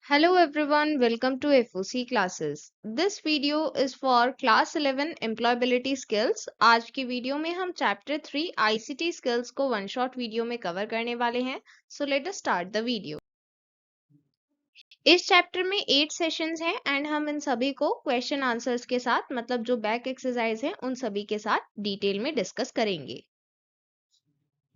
Hello everyone, welcome to FOC classes. This video is for class 11 employability skills. आज की video में हम chapter 3 ICT skills को one shot video में cover करने वाले हैं. So let us start the video. इस चैप्टर में 8 सेशंस हैं एंड हम इन सभी को क्वेश्चन आंसर्स के साथ मतलब जो बैक एक्सरसाइज हैं उन सभी के साथ डिटेल में डिस्कस करेंगे.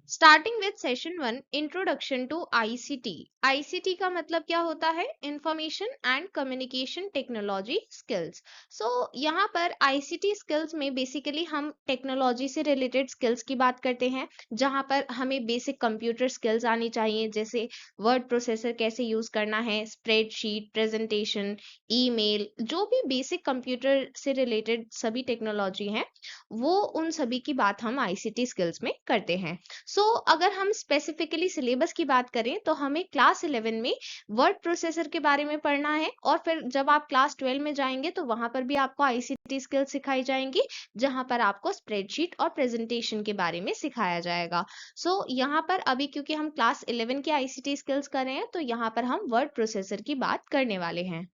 Starting with session 1 introduction to ICT. ICT का मतलब क्या होता है? Information and communication technology skills. So यहाँ पर आईसीटी स्किल्स में बेसिकली हम टेक्नोलॉजी से रिलेटेड स्किल्स की बात करते हैं, जहाँ पर हमें बेसिक कंप्यूटर स्किल्स आनी चाहिए, जैसे वर्ड प्रोसेसर कैसे यूज करना है, स्प्रेडशीट, प्रेजेंटेशन, ईमेल, जो भी बेसिक कंप्यूटर से रिलेटेड सभी टेक्नोलॉजी हैं वो उन सभी की बात हम आईसीटी स्किल्स में करते हैं. सो अगर हम स्पेसिफिकली सिलेबस की बात करें तो हमें क्लास 11 में वर्ड प्रोसेसर के बारे में पढ़ना है और फिर जब आप क्लास 12 में जाएंगे तो वहां पर भी आपको आईसीटी स्किल्स सिखाई जाएंगी, जहां पर आपको स्प्रेडशीट और प्रेजेंटेशन के बारे में सिखाया जाएगा. सो यहाँ पर अभी क्योंकि हम क्लास 11 के आईसीटी स्किल्स कर रहे हैं तो यहाँ पर हम वर्ड प्रोसेसर की बात करने वाले हैं.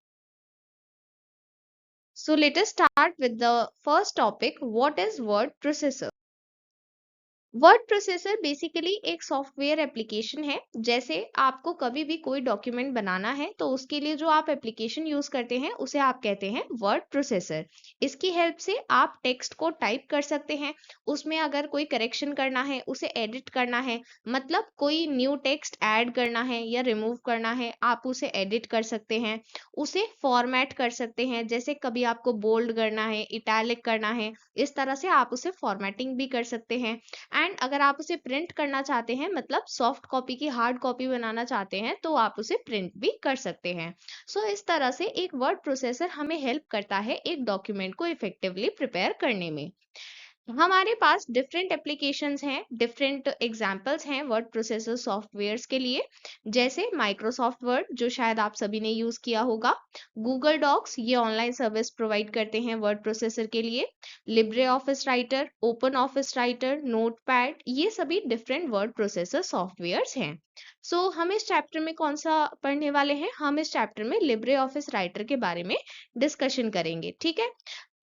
So let us start with the first topic. What is word processor? Word processor basically एक सॉफ्टवेयर एप्लीकेशन है. जैसे आपको कभी भी कोई डॉक्यूमेंट बनाना है तो उसके लिए जो आप एप्लीकेशन यूज करते हैं उसे आप कहते हैं वर्ड प्रोसेसर. इसकी हेल्प से आप टेक्स्ट को टाइप कर सकते हैं, उसमें अगर कोई करेक्शन करना है, उसे एडिट करना है, मतलब कोई न्यू टेक्स्ट ऐड करना है या रिमूव करना है, आप उसे एडिट कर सकते हैं, उसे फॉर्मेट कर सकते हैं. जैसे कभी आपको बोल्ड करना है, इटैलिक करना है, इस तरह से आप उसे फॉर्मेटिंग भी कर सकते हैं. एंड अगर आप उसे प्रिंट करना चाहते हैं, मतलब सॉफ्ट कॉपी की हार्ड कॉपी बनाना चाहते हैं, तो आप उसे प्रिंट भी कर सकते हैं. सो इस तरह से एक वर्ड प्रोसेसर हमें हेल्प करता है एक डॉक्यूमेंट को इफेक्टिवली प्रिपेयर करने में. हमारे पास डिफरेंट एप्लीकेशंस हैं, डिफरेंट एग्जांपल्स हैं वर्ड प्रोसेसर सॉफ्टवेयर्स के लिए. जैसे माइक्रोसॉफ्ट वर्ड, जो शायद आप सभी ने यूज किया होगा. गूगल डॉक्स, ये ऑनलाइन सर्विस प्रोवाइड करते हैं वर्ड प्रोसेसर के लिए. Libre office writer, open office writer, notepad, ये सभी डिफरेंट वर्ड प्रोसेसर सॉफ्टवेयर्स हैं. सो हम इस चैप्टर में कौन सा पढ़ने वाले हैं? हम इस चैप्टर में लिब्रे ऑफिस राइटर के बारे में डिस्कशन करेंगे. ठीक है.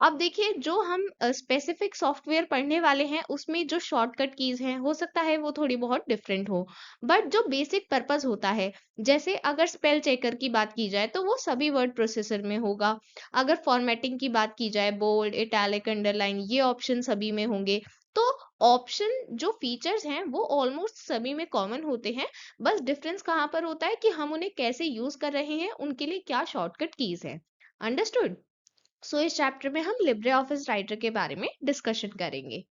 अब देखिए, जो हम स्पेसिफिक सॉफ्टवेयर पढ़ने वाले हैं उसमें जो शॉर्टकट कीज हैं हो सकता है वो थोड़ी बहुत डिफरेंट हो, बट जो बेसिक पर्पस होता है, जैसे अगर स्पेल चेकर की बात की जाए तो वो सभी वर्ड प्रोसेसर में होगा. अगर फॉर्मेटिंग की बात की जाए, बोल्ड, इटैलिक, अंडरलाइन, ये ऑप्शन सभी में होंगे. तो ऑप्शन जो फीचर्स हैं वो ऑलमोस्ट सभी में कॉमन होते हैं. बस डिफरेंस कहाँ पर होता है कि हम उन्हें कैसे यूज कर रहे हैं, उनके लिए क्या शॉर्टकट कीज है. अंडरस्टूड. सो इस चैप्टर में हम लिब्रे ऑफिस राइटर के बारे में डिस्कशन करेंगे.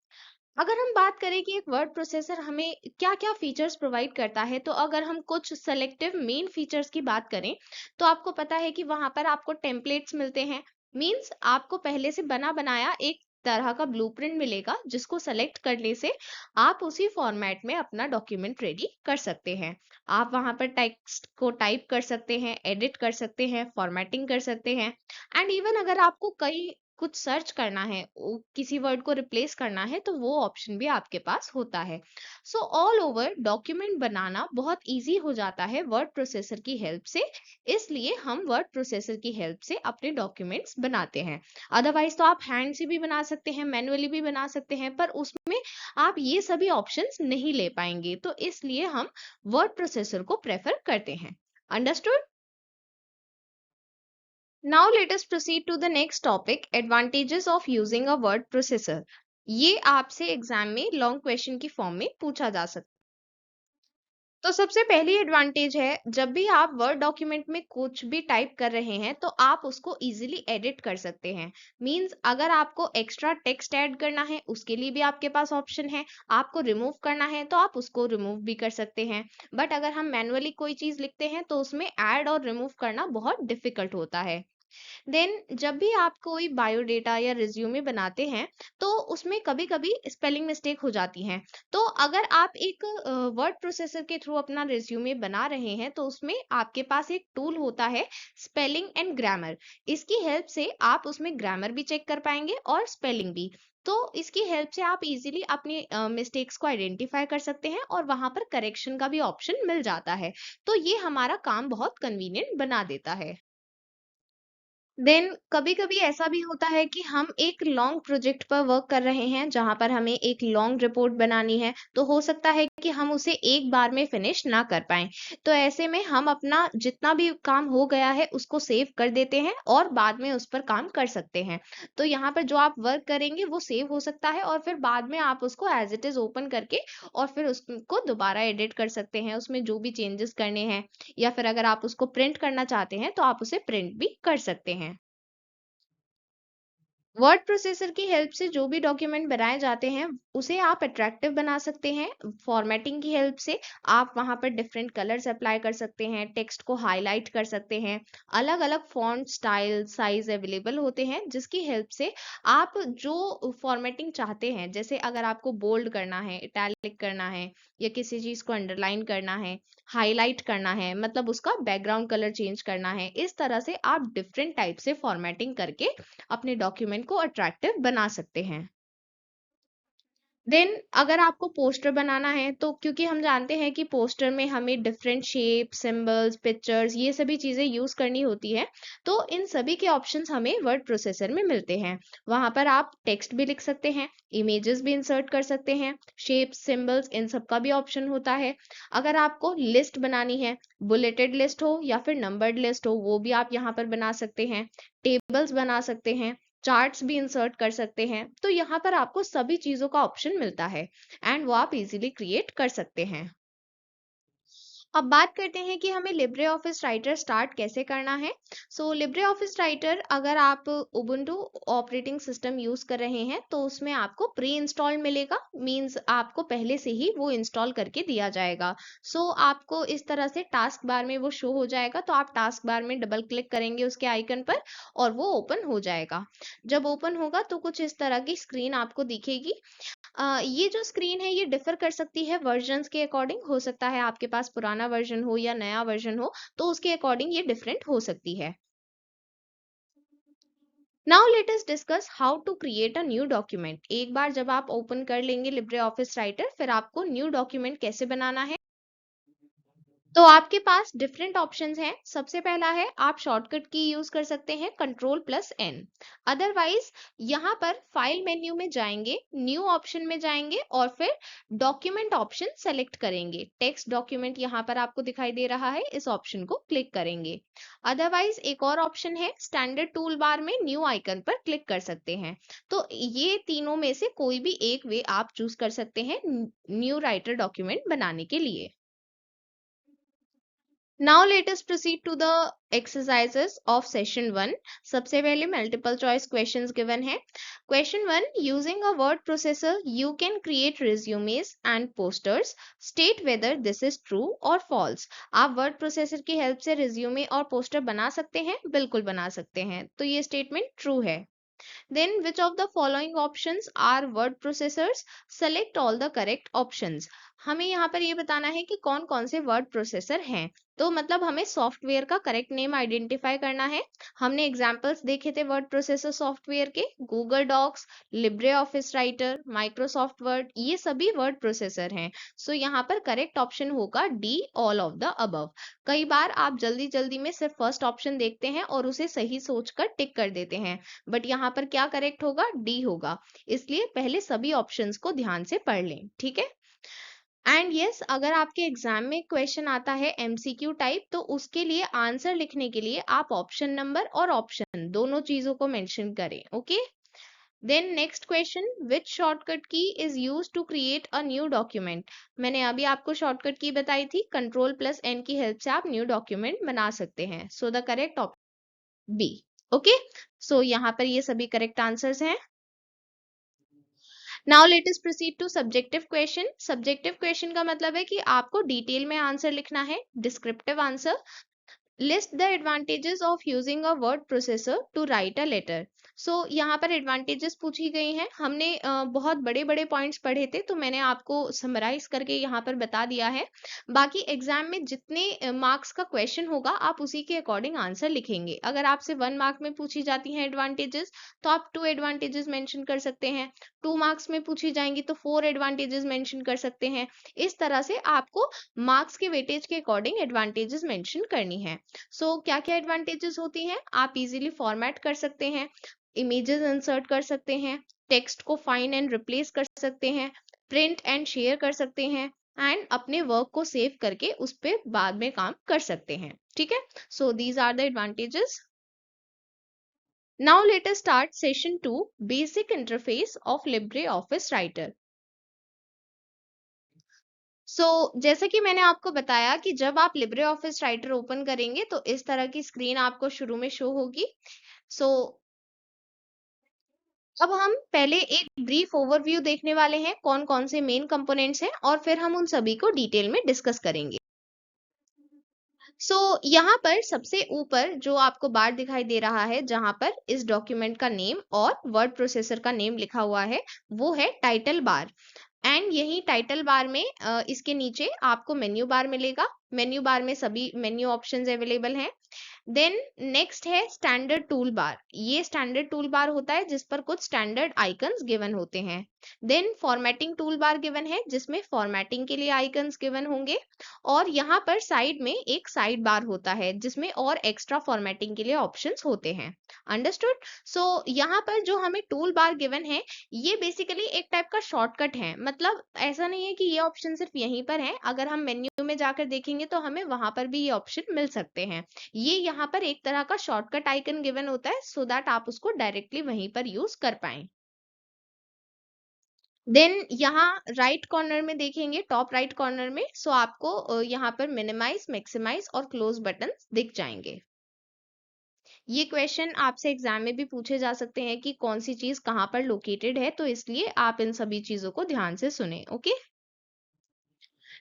अगर हम बात करें कि एक वर्ड प्रोसेसर हमें क्या क्या फीचर्स प्रोवाइड करता है, तो अगर हम कुछ सेलेक्टिव मेन फीचर्स की बात करें तो आपको पता है कि वहां पर आपको टेम्पलेट्स मिलते हैं. मींस आपको पहले से बना बनाया एक तरह का ब्लूप्रिंट मिलेगा, जिसको सेलेक्ट करने से आप उसी फॉर्मेट में अपना डॉक्यूमेंट रेडी कर सकते हैं. आप वहां पर टेक्स्ट को टाइप कर सकते हैं, एडिट कर सकते हैं, फॉर्मेटिंग कर सकते हैं. एंड इवन अगर आपको कई कुछ सर्च करना है, किसी वर्ड को रिप्लेस करना है, तो वो ऑप्शन भी आपके पास होता है. सो ऑल ओवर डॉक्यूमेंट बनाना बहुत इजी हो जाता है वर्ड प्रोसेसर की हेल्प से. इसलिए हम वर्ड प्रोसेसर की हेल्प से अपने डॉक्यूमेंट्स बनाते हैं. अदरवाइज तो आप हैंड से भी बना सकते हैं, मैनुअली भी बना सकते हैं, पर उसमें आप ये सभी ऑप्शंस नहीं ले पाएंगे, तो इसलिए हम वर्ड प्रोसेसर को प्रेफर करते हैं. Understood. Now let us proceed to the next topic, advantages of using a word processor. ये आपसे एग्जाम में लॉन्ग क्वेश्चन की फॉर्म में पूछा जा सकता है. तो सबसे पहली एडवांटेज है, जब भी आप वर्ड डॉक्यूमेंट में कुछ भी टाइप कर रहे हैं तो आप उसको इजीली एडिट कर सकते हैं. मींस अगर आपको एक्स्ट्रा टेक्स्ट ऐड करना है उसके लिए भी आपके पास ऑप्शन है, आपको रिमूव करना है तो आप उसको रिमूव भी कर सकते हैं. बट अगर हम मैनुअली कोई चीज लिखते हैं तो उसमें ऐड और रिमूव करना बहुत डिफिकल्ट होता है. देन जब भी आप कोई बायोडेटा या रिज्यूमे बनाते हैं तो उसमें कभी कभी स्पेलिंग मिस्टेक हो जाती हैं. तो अगर आप एक वर्ड प्रोसेसर के थ्रू अपना रिज्यूमे बना रहे हैं तो उसमें आपके पास एक टूल होता है, स्पेलिंग एंड ग्रामर. इसकी हेल्प से आप उसमें ग्रामर भी चेक कर पाएंगे और स्पेलिंग भी. तो इसकी हेल्प से आप इजीली अपनी मिस्टेक्स को आइडेंटिफाई कर सकते हैं और वहां पर करेक्शन का भी ऑप्शन मिल जाता है। तो ये हमारा काम बहुत कन्वीनियंट बना देता है। देन कभी-कभी ऐसा भी होता है कि हम एक लॉन्ग प्रोजेक्ट पर वर्क कर रहे हैं, जहाँ पर हमें एक लॉन्ग रिपोर्ट बनानी है, तो हो सकता है कि हम उसे एक बार में फिनिश ना कर पाएँ। तो ऐसे में हम अपना जितना भी काम हो गया है, उसको सेव कर देते हैं और बाद में उस पर काम कर सकते हैं। तो यहाँ पर जो आप वर्क करेंगे, वो सेव हो सकता है और फिर बाद में आप उसको एज़ इट इज़ ओपन करके और फिर उसको दोबारा एडिट कर सकते हैं, उसमें जो भी चेंजेस करने हैं या फिर अगर आप उसको प्रिंट करना चाहते हैं, तो आप उसे प्रिंट भी कर सकते हैं। वर्ड प्रोसेसर की हेल्प से जो भी डॉक्यूमेंट बनाए जाते हैं उसे आप अट्रैक्टिव बना सकते हैं। फॉर्मेटिंग की हेल्प से आप वहां पर डिफरेंट कलर्स अप्लाई कर सकते हैं, टेक्स्ट को हाईलाइट कर सकते हैं। अलग अलग फॉन्ट स्टाइल साइज अवेलेबल होते हैं जिसकी हेल्प से आप जो फॉर्मेटिंग चाहते हैं, जैसे अगर आपको बोल्ड करना है, इटैलिक करना है या किसी चीज को अंडरलाइन करना है, हाईलाइट करना है, मतलब उसका बैकग्राउंड कलर चेंज करना है, इस तरह से आप डिफरेंट टाइप से फॉर्मेटिंग करके अपने डॉक्यूमेंट को अट्रैक्टिव बना सकते हैं। देन अगर आपको पोस्टर बनाना है तो क्योंकि हम जानते हैं कि पोस्टर में हमें डिफरेंट शेप, सिंबल्स, पिक्चर्स ये सभी चीजें यूज करनी होती है, तो इन सभी के ऑप्शंस हमें वर्ड प्रोसेसर में मिलते हैं। वहां पर आप टेक्स्ट भी लिख सकते हैं, इमेजेस भी इंसर्ट कर सकते हैं, शेप्स, सिंबल्स इन सब का भी ऑप्शन होता है। अगर आपको लिस्ट बनानी है, बुलेटेड लिस्ट हो या फिर नंबर्ड लिस्ट हो, वो भी आप यहाँ पर बना सकते हैं। टेबल्स बना सकते हैं, चार्ट्स भी इंसर्ट कर सकते हैं। तो यहाँ पर आपको सभी चीजों का ऑप्शन मिलता है एंड वो आप इजीली क्रिएट कर सकते हैं। अब बात करते हैं कि हमें लिब्रे ऑफिस राइटर स्टार्ट कैसे करना है। सो लिब्रे ऑफिस राइटर अगर आप उबुंटू ऑपरेटिंग सिस्टम यूज कर रहे हैं तो उसमें आपको प्री इंस्टॉल मिलेगा, मींस आपको पहले से ही वो इंस्टॉल करके दिया जाएगा। सो आपको इस तरह से टास्क बार में वो शो हो जाएगा, तो आप टास्क बार में डबल क्लिक करेंगे उसके आइकन पर और वो ओपन हो जाएगा। जब ओपन होगा तो कुछ इस तरह की स्क्रीन आपको दिखेगी। ये जो स्क्रीन है ये डिफर कर सकती है वर्जन्स के अकॉर्डिंग। हो सकता है आपके पास पुराना वर्जन हो या नया वर्जन हो, तो उसके अकॉर्डिंग ये डिफरेंट हो सकती है। Now let us discuss how to create a new document. एक बार जब आप ओपन कर लेंगे लिब्रे ऑफिस राइटर, फिर आपको न्यू डॉक्यूमेंट कैसे बनाना है। तो आपके पास डिफरेंट ऑप्शंस हैं। सबसे पहला है आप शॉर्टकट की यूज कर सकते हैं Ctrl+N। अदरवाइज यहाँ पर फाइल मेन्यू में जाएंगे, न्यू ऑप्शन में जाएंगे और फिर डॉक्यूमेंट ऑप्शन सेलेक्ट करेंगे। टेक्स्ट डॉक्यूमेंट यहाँ पर आपको दिखाई दे रहा है, इस ऑप्शन को क्लिक करेंगे। अदरवाइज एक और ऑप्शन है, स्टैंडर्ड टूल बार में न्यू आइकन पर क्लिक कर सकते हैं। तो ये तीनों में से कोई भी एक वे आप चूज कर सकते हैं न्यू राइटर डॉक्यूमेंट बनाने के लिए। Now let us proceed to the exercises of session 1. सबसे पहले multiple choice questions given है. Question 1, using a word processor you can create resumes and posters. State whether this is true or false. आप word processor की help से resume और poster बना सकते हैं, बिल्कुल बना सकते हैं, तो ये statement true है। Then which of the following options are word processors? Select all the correct options. हमें यहाँ पर ये बताना है कि कौन कौन से वर्ड प्रोसेसर हैं। तो मतलब हमें सॉफ्टवेयर का करेक्ट नेम आइडेंटिफाई करना है। हमने एग्जांपल्स देखे थे वर्ड प्रोसेसर सॉफ्टवेयर के, Google Docs, LibreOffice Writer, Microsoft Word, ये सभी वर्ड प्रोसेसर हैं। सो यहाँ पर करेक्ट ऑप्शन होगा D, all of the above. कई बार आप जल्दी जल्दी में सिर्फ फर्स्ट ऑप्शन देखते हैं और उसे सही सोचकर टिक कर देते हैं, बट यहाँ पर क्या करेक्ट होगा, डी होगा। इसलिए पहले सभी ऑप्शंस को ध्यान से पढ़ लें, ठीक है। एंड यस, अगर आपके एग्जाम में क्वेश्चन आता है एमसीक्यू टाइप, तो उसके लिए आंसर लिखने के लिए आप ऑप्शन नंबर और ऑप्शन दोनों चीजों को मेंशन करें, okay. Then next question, which shortcut key is use to create a new document. मैंने अभी आपको शॉर्टकट की बताई थी, Ctrl+N की हेल्प से आप न्यू डॉक्यूमेंट बना सकते हैं। So the correct option B, okay. So यहाँ पर ये सभी करेक्ट आंसर्स हैं। Now let us proceed to subjective question. Subjective question का मतलब है कि आपको डिटेल में आंसर लिखना है, descriptive answer. List the advantages of using a word processor to write a letter. So यहाँ पर एडवांटेजेस पूछी गई हैं। हमने बहुत बड़े बड़े पॉइंट्स पढ़े थे, तो मैंने आपको समराइज करके यहाँ पर बता दिया है। बाकी एग्जाम में जितने मार्क्स का क्वेश्चन होगा आप उसी के अकॉर्डिंग आंसर लिखेंगे। अगर आपसे 1 मार्क में पूछी जाती हैं एडवांटेजेस, तो आप 2 एडवांटेजेस मेंशन कर सकते हैं। 2 मार्क्स में पूछी जाएंगी तो 4 एडवांटेजेस मेंशन कर सकते हैं। इस तरह से आपको मार्क्स के वेटेज के अकॉर्डिंग एडवांटेजेस मेंशन करनी है। क्या क्या एडवांटेजेस होती हैं? आप इजीली फॉर्मेट कर सकते हैं, इमेजेस इंसर्ट कर सकते हैं, टेक्स्ट को फाइंड एंड रिप्लेस कर सकते हैं, प्रिंट एंड शेयर कर सकते हैं, एंड अपने वर्क को सेव करके उस पर बाद में काम कर सकते हैं। ठीक है, so these are the advantages. Now let us start session 2, basic interface of LibreOffice Writer. जैसे कि मैंने आपको बताया कि जब आप लिब्रे ऑफिस राइटर ओपन करेंगे तो इस तरह की स्क्रीन आपको शुरू में शो होगी। सो अब हम पहले एक ब्रीफ ओवरव्यू देखने वाले हैं, कौन कौन से मेन कंपोनेंट्स हैं, और फिर हम उन सभी को डिटेल में डिस्कस करेंगे। यहाँ पर सबसे ऊपर जो आपको बार दिखाई दे रहा है, जहां पर इस डॉक्यूमेंट का नेम और वर्ड प्रोसेसर का नेम लिखा हुआ है, वो है टाइटल बार। एंड यही टाइटल बार में इसके नीचे आपको मेन्यू बार मिलेगा। मेन्यू बार में सभी मेन्यू ऑप्शंस अवेलेबल हैं। देन नेक्स्ट है स्टैंडर्ड टूल बार। ये स्टैंडर्ड टूल बार होता है जिस पर कुछ स्टैंडर्ड आइकन्स गिवन होते हैं। Then formatting toolbar given है जिसमें फॉर्मेटिंग के लिए आइकन्स गिवन होंगे। और यहाँ पर साइड में एक साइड बार होता है जिसमें और एक्स्ट्रा फॉर्मेटिंग के लिए ऑप्शंस होते हैं। अंडरस्टूड? यहाँ पर जो हमें टूल बार गिवन है, ये बेसिकली एक टाइप का शॉर्टकट है। मतलब ऐसा नहीं है कि ये ऑप्शन सिर्फ यहीं पर है, अगर हम मेन्यू में जाकर देखेंगे तो हमें वहां पर भी ये ऑप्शन मिल सकते हैं। ये यहाँ पर एक तरह का शॉर्टकट आइकन गिवन होता है सो दैट आप उसको डायरेक्टली वहीं पर यूज कर पाए। देन यहाँ राइट कॉर्नर में देखेंगे, टॉप राइट कॉर्नर में, आपको यहाँ पर मिनिमाइज, मैक्सिमाइज और क्लोज बटन दिख जाएंगे। ये क्वेश्चन आपसे एग्जाम में भी पूछे जा सकते हैं कि कौन सी चीज कहाँ पर लोकेटेड है, तो इसलिए आप इन सभी चीजों को ध्यान से सुने। ओके।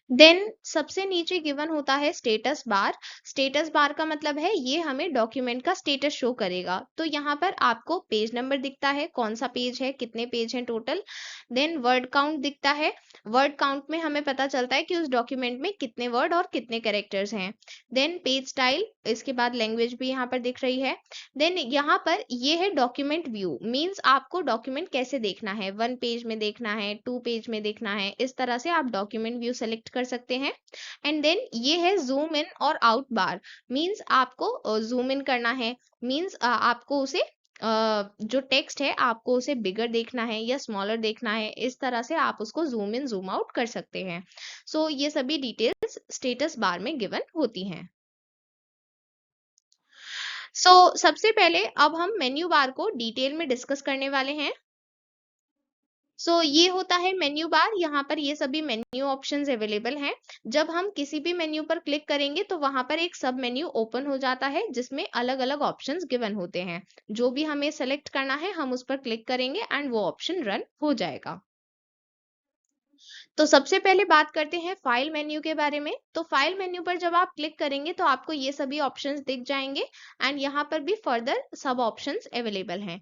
देन सबसे नीचे गिवन होता है स्टेटस बार। स्टेटस बार का मतलब है ये हमें डॉक्यूमेंट का स्टेटस शो करेगा। तो यहाँ पर आपको पेज नंबर दिखता है, कौन सा पेज है, कितने पेज हैं टोटल। देन वर्ड काउंट दिखता है। वर्ड काउंट में हमें पता चलता है कि उस डॉक्यूमेंट में कितने वर्ड और कितने कैरेक्टर्स हैं। देन पेज स्टाइल, इसके बाद लैंग्वेज भी यहाँ पर दिख रही है। देन यहाँ पर ये है डॉक्यूमेंट व्यू, मीन्स आपको डॉक्यूमेंट कैसे देखना है, 1 पेज में देखना है, 2 पेज में देखना है, इस तरह से आप डॉक्यूमेंट व्यू सेलेक्ट कर सकते हैं। एंड देन ये है जूम इन और आउट बार, मीन्स आपको जूम इन करना है, मीन्स आपको उसे जो टेक्स्ट है आपको उसे बिगर देखना है या स्मॉलर देखना है, इस तरह से आप उसको जूम इन जूम आउट कर सकते हैं। ये सभी डिटेल्स स्टेटस बार में गिवन होती हैं। सबसे पहले अब हम मेन्यू बार को डिटेल में डिस्कस करने वाले हैं। ये होता है मेन्यू बार। यहाँ पर ये सभी मेन्यू ऑप्शंस अवेलेबल हैं। जब हम किसी भी मेन्यू पर क्लिक करेंगे तो वहां पर एक सब मेन्यू ओपन हो जाता है जिसमें अलग अलग ऑप्शंस गिवन होते हैं। जो भी हमें सेलेक्ट करना है हम उस पर क्लिक करेंगे एंड वो ऑप्शन रन हो जाएगा। तो सबसे पहले बात करते हैं फाइल मेन्यू के बारे में। तो फाइल मेन्यू पर जब आप क्लिक करेंगे तो आपको ये सभी ऑप्शंस दिख जाएंगे एंड यहाँ पर भी फर्दर सब ऑप्शंस अवेलेबल हैं।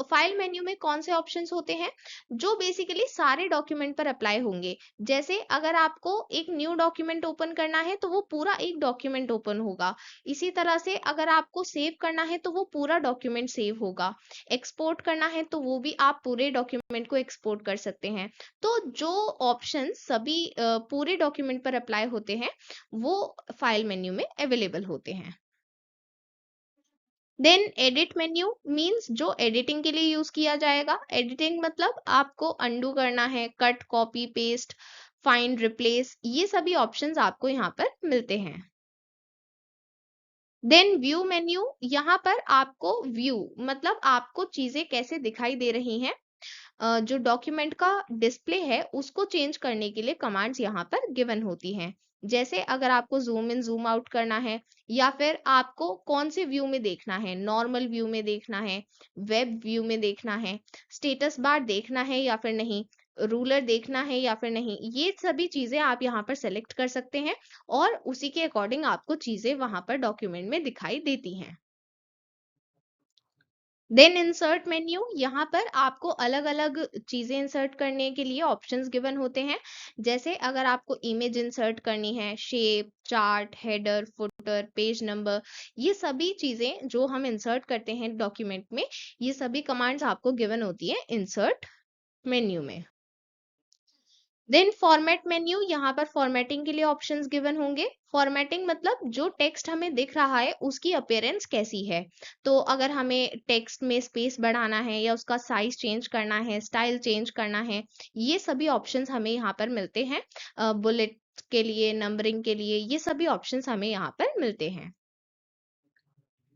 फाइल मेन्यू में कौन से ऑप्शंस होते हैं? जो बेसिकली सारे डॉक्यूमेंट पर अप्लाई होंगे। जैसे अगर आपको एक न्यू डॉक्यूमेंट ओपन करना है तो वो पूरा एक डॉक्यूमेंट ओपन होगा। इसी तरह से अगर आपको सेव करना है तो वो पूरा डॉक्यूमेंट सेव होगा। एक्सपोर्ट करना है तो वो भी आप पूरे डॉक्यूमेंट को एक्सपोर्ट कर सकते हैं। तो जो ऑप्शन सभी पूरे डॉक्यूमेंट पर अप्लाई होते हैं वो फाइल मेन्यू में अवेलेबल होते हैं। देन एडिट मेन्यू मींस जो एडिटिंग के लिए यूज किया जाएगा। एडिटिंग मतलब आपको अंडू करना है, cut, copy, paste, find, replace, ये सभी ऑप्शंस आपको यहाँ पर मिलते हैं। देन व्यू मेन्यू, यहाँ पर आपको व्यू मतलब आपको चीजें कैसे दिखाई दे रही हैं, जो डॉक्यूमेंट का डिस्प्ले है उसको चेंज करने के लिए कमांड्स यहाँ पर गिवन होती हैं। जैसे अगर आपको जूम इन जूम आउट करना है या फिर आपको कौन से व्यू में देखना है, नॉर्मल व्यू में देखना है, वेब व्यू में देखना है, स्टेटस बार देखना है या फिर नहीं, रूलर देखना है या फिर नहीं, ये सभी चीजें आप यहाँ पर सेलेक्ट कर सकते हैं और उसी के अकॉर्डिंग आपको चीजें वहां पर डॉक्यूमेंट में दिखाई देती हैं। देन इंसर्ट मेन्यू, यहाँ पर आपको अलग अलग चीजें इंसर्ट करने के लिए ऑप्शंस गिवन होते हैं। जैसे अगर आपको इमेज इंसर्ट करनी है, shape, chart, header, footer, page number, ये सभी चीजें जो हम इंसर्ट करते हैं डॉक्यूमेंट में, ये सभी कमांड्स आपको गिवन होती है इंसर्ट मेन्यू में। देन फॉर्मेट मेन्यू, यहाँ पर फॉर्मेटिंग के लिए ऑप्शंस गिवन होंगे। फॉर्मेटिंग मतलब जो टेक्स्ट हमें दिख रहा है उसकी अपीयरेंस कैसी है। तो अगर हमें टेक्स्ट में स्पेस बढ़ाना है या उसका साइज चेंज करना है, स्टाइल चेंज करना है, ये सभी ऑप्शंस हमें यहाँ पर मिलते हैं। बुलेट के लिए, नंबरिंग के लिए, ये सभी ऑप्शंस हमें यहाँ पर मिलते हैं।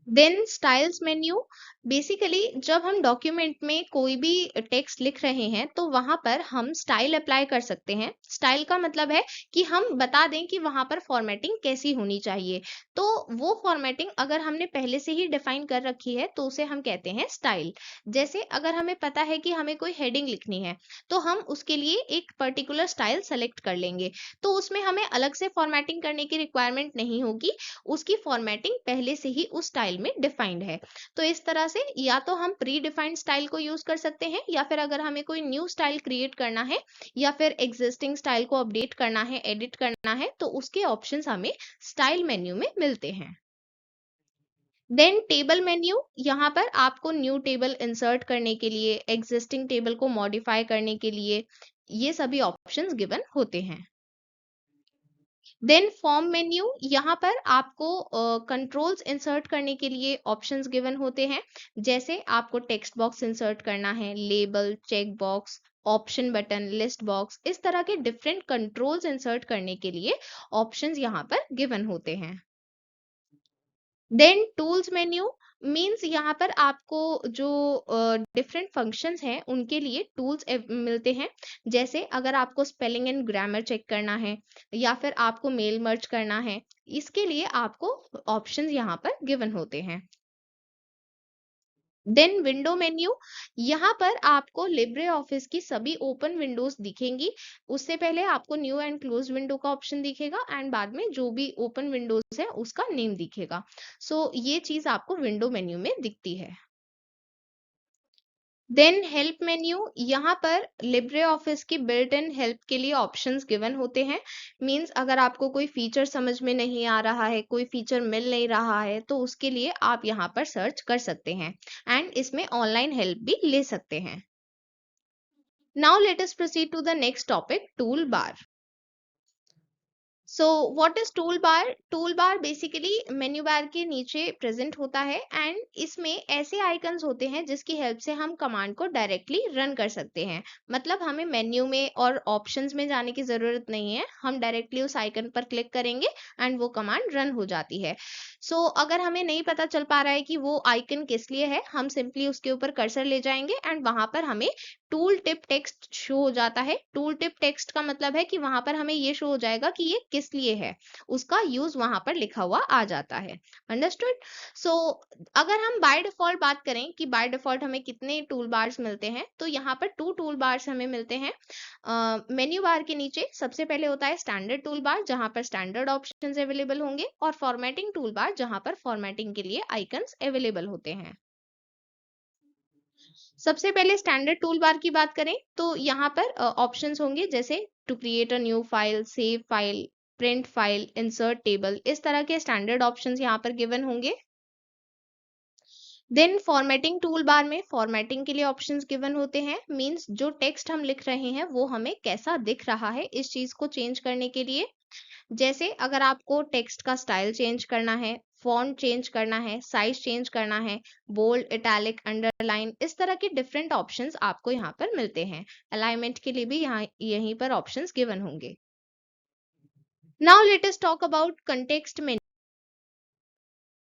देन स्टाइल्स मेन्यू, बेसिकली जब हम डॉक्यूमेंट में कोई भी टेक्स्ट लिख रहे हैं तो वहां पर हम स्टाइल अप्लाई कर सकते हैं। स्टाइल का मतलब है कि हम बता दें कि वहां पर फॉर्मेटिंग कैसी होनी चाहिए। तो वो फॉर्मेटिंग अगर हमने पहले से ही डिफाइन कर रखी है तो उसे हम कहते हैं स्टाइल। जैसे अगर हमें पता है कि हमें कोई हेडिंग लिखनी है तो हम उसके लिए एक पर्टिकुलर स्टाइल सेलेक्ट कर लेंगे, तो उसमें हमें अलग से फॉर्मेटिंग करने की रिक्वायरमेंट नहीं होगी, उसकी फॉर्मेटिंग पहले से ही उस स्टाइल में डिफाइंड है। तो इस तरह से या तो हम प्री डिफाइंड स्टाइल को यूज कर सकते हैं, या फिर अगर हमें कोई न्यू स्टाइल क्रिएट करना है या फिर एग्जिस्टिंग स्टाइल को अपडेट करना है, एडिट करना है, तो उसके ऑप्शंस हमें स्टाइल मेन्यू में मिलते हैं। देन टेबल मेन्यू, यहाँ पर आपको न्यू टेबल इंसर्ट करने के लिए, एग्जिस्टिंग टेबल को मॉडिफाई करने के लिए, ये सभी ऑप्शंस गिवन होते हैं। देन फॉर्म मेन्यू, यहाँ पर आपको कंट्रोल्स इंसर्ट करने के लिए ऑप्शंस गिवन होते हैं। जैसे आपको टेक्स्ट बॉक्स इंसर्ट करना है, label, check box, option button, list box, इस तरह के डिफरेंट कंट्रोल्स इंसर्ट करने के लिए ऑप्शंस यहाँ पर गिवन होते हैं। देन टूल्स मेन्यू मीन्स यहाँ पर आपको जो डिफरेंट फंक्शंस हैं उनके लिए टूल्स मिलते हैं। जैसे अगर आपको स्पेलिंग एंड ग्रामर चेक करना है या फिर आपको मेल मर्ज करना है, इसके लिए आपको ऑप्शंस यहाँ पर गिवन होते हैं। देन विंडो मेन्यू, यहाँ पर आपको लिब्रे ऑफिस की सभी ओपन विंडोज दिखेंगी। उससे पहले आपको न्यू एंड क्लोज विंडो का ऑप्शन दिखेगा एंड बाद में जो भी ओपन विंडोज है उसका नेम दिखेगा। सो ये चीज आपको विंडो मेन्यू में दिखती है। देन हेल्प मेन्यू, यहाँ पर लिब्रे ऑफिस की बिल्ट इन हेल्प के लिए ऑप्शंस गिवन होते हैं। मींस अगर आपको कोई फीचर समझ में नहीं आ रहा है, कोई फीचर मिल नहीं रहा है, तो उसके लिए आप यहाँ पर सर्च कर सकते हैं एंड इसमें ऑनलाइन हेल्प भी ले सकते हैं। Now let us proceed to the next topic, toolbar. So what is toolbar? Toolbar basically menu bar के नीचे प्रेजेंट होता है एंड इसमें ऐसे आइकन्स होते हैं जिसकी हेल्प से हम कमांड को डायरेक्टली रन कर सकते हैं। मतलब हमें मेन्यू में और ऑप्शंस में जाने की जरूरत नहीं है, हम डायरेक्टली उस आइकन पर क्लिक करेंगे एंड वो कमांड रन हो जाती है। सो अगर हमें नहीं पता चल पा रहा है कि वो आइकन किस लिए है, हम सिंपली उसके ऊपर कर्सर ले जाएंगे एंड वहां पर हमें टूल टिप टेक्स्ट शो हो जाता है। टूल टिप टेक्स्ट का मतलब है कि वहां पर हमें ये शो हो जाएगा कि ये किस लिए है, उसका यूज वहां पर लिखा हुआ आ जाता है। अंडरस्टूड? सो अगर हम बाय डिफॉल्ट बात करें कि बाय डिफॉल्ट हमें कितने टूल बार्स मिलते हैं, तो यहाँ पर 2 टूल बार्स हमें मिलते हैं। मेन्यू बार के नीचे सबसे पहले होता है स्टैंडर्ड टूल बार, जहां पर स्टैंडर्ड ऑप्शंस अवेलेबल होंगे, और फॉर्मेटिंग टूल बार जहां पर फॉर्मेटिंग के लिए आइकन्स अवेलेबल होते हैं। सबसे पहले स्टैंडर्ड टूल बार की बात करें तो यहाँ पर ऑप्शंस होंगे, जैसे to create a new file, save file, print file, insert table, इस तरह के स्टैंडर्ड ऑप्शंस यहाँ पर गिवन होंगे। देन फॉर्मेटिंग टूल बार में फॉर्मेटिंग के लिए ऑप्शंस गिवन होते हैं। मींस जो टेक्स्ट हम लिख रहे हैं वो हमें कैसा दिख रहा है, इस चीज को चेंज करने के लिए। जैसे अगर आपको टेक्स्ट का स्टाइल चेंज करना है, फॉन्ट चेंज करना है, साइज चेंज करना है, बोल्ड, इटैलिक, अंडरलाइन, इस तरह के डिफरेंट ऑप्शंस आपको यहाँ पर मिलते हैं। अलाइनमेंट के लिए भी यहाँ यहीं पर ऑप्शंस गिवन होंगे। Now let us talk about context menu.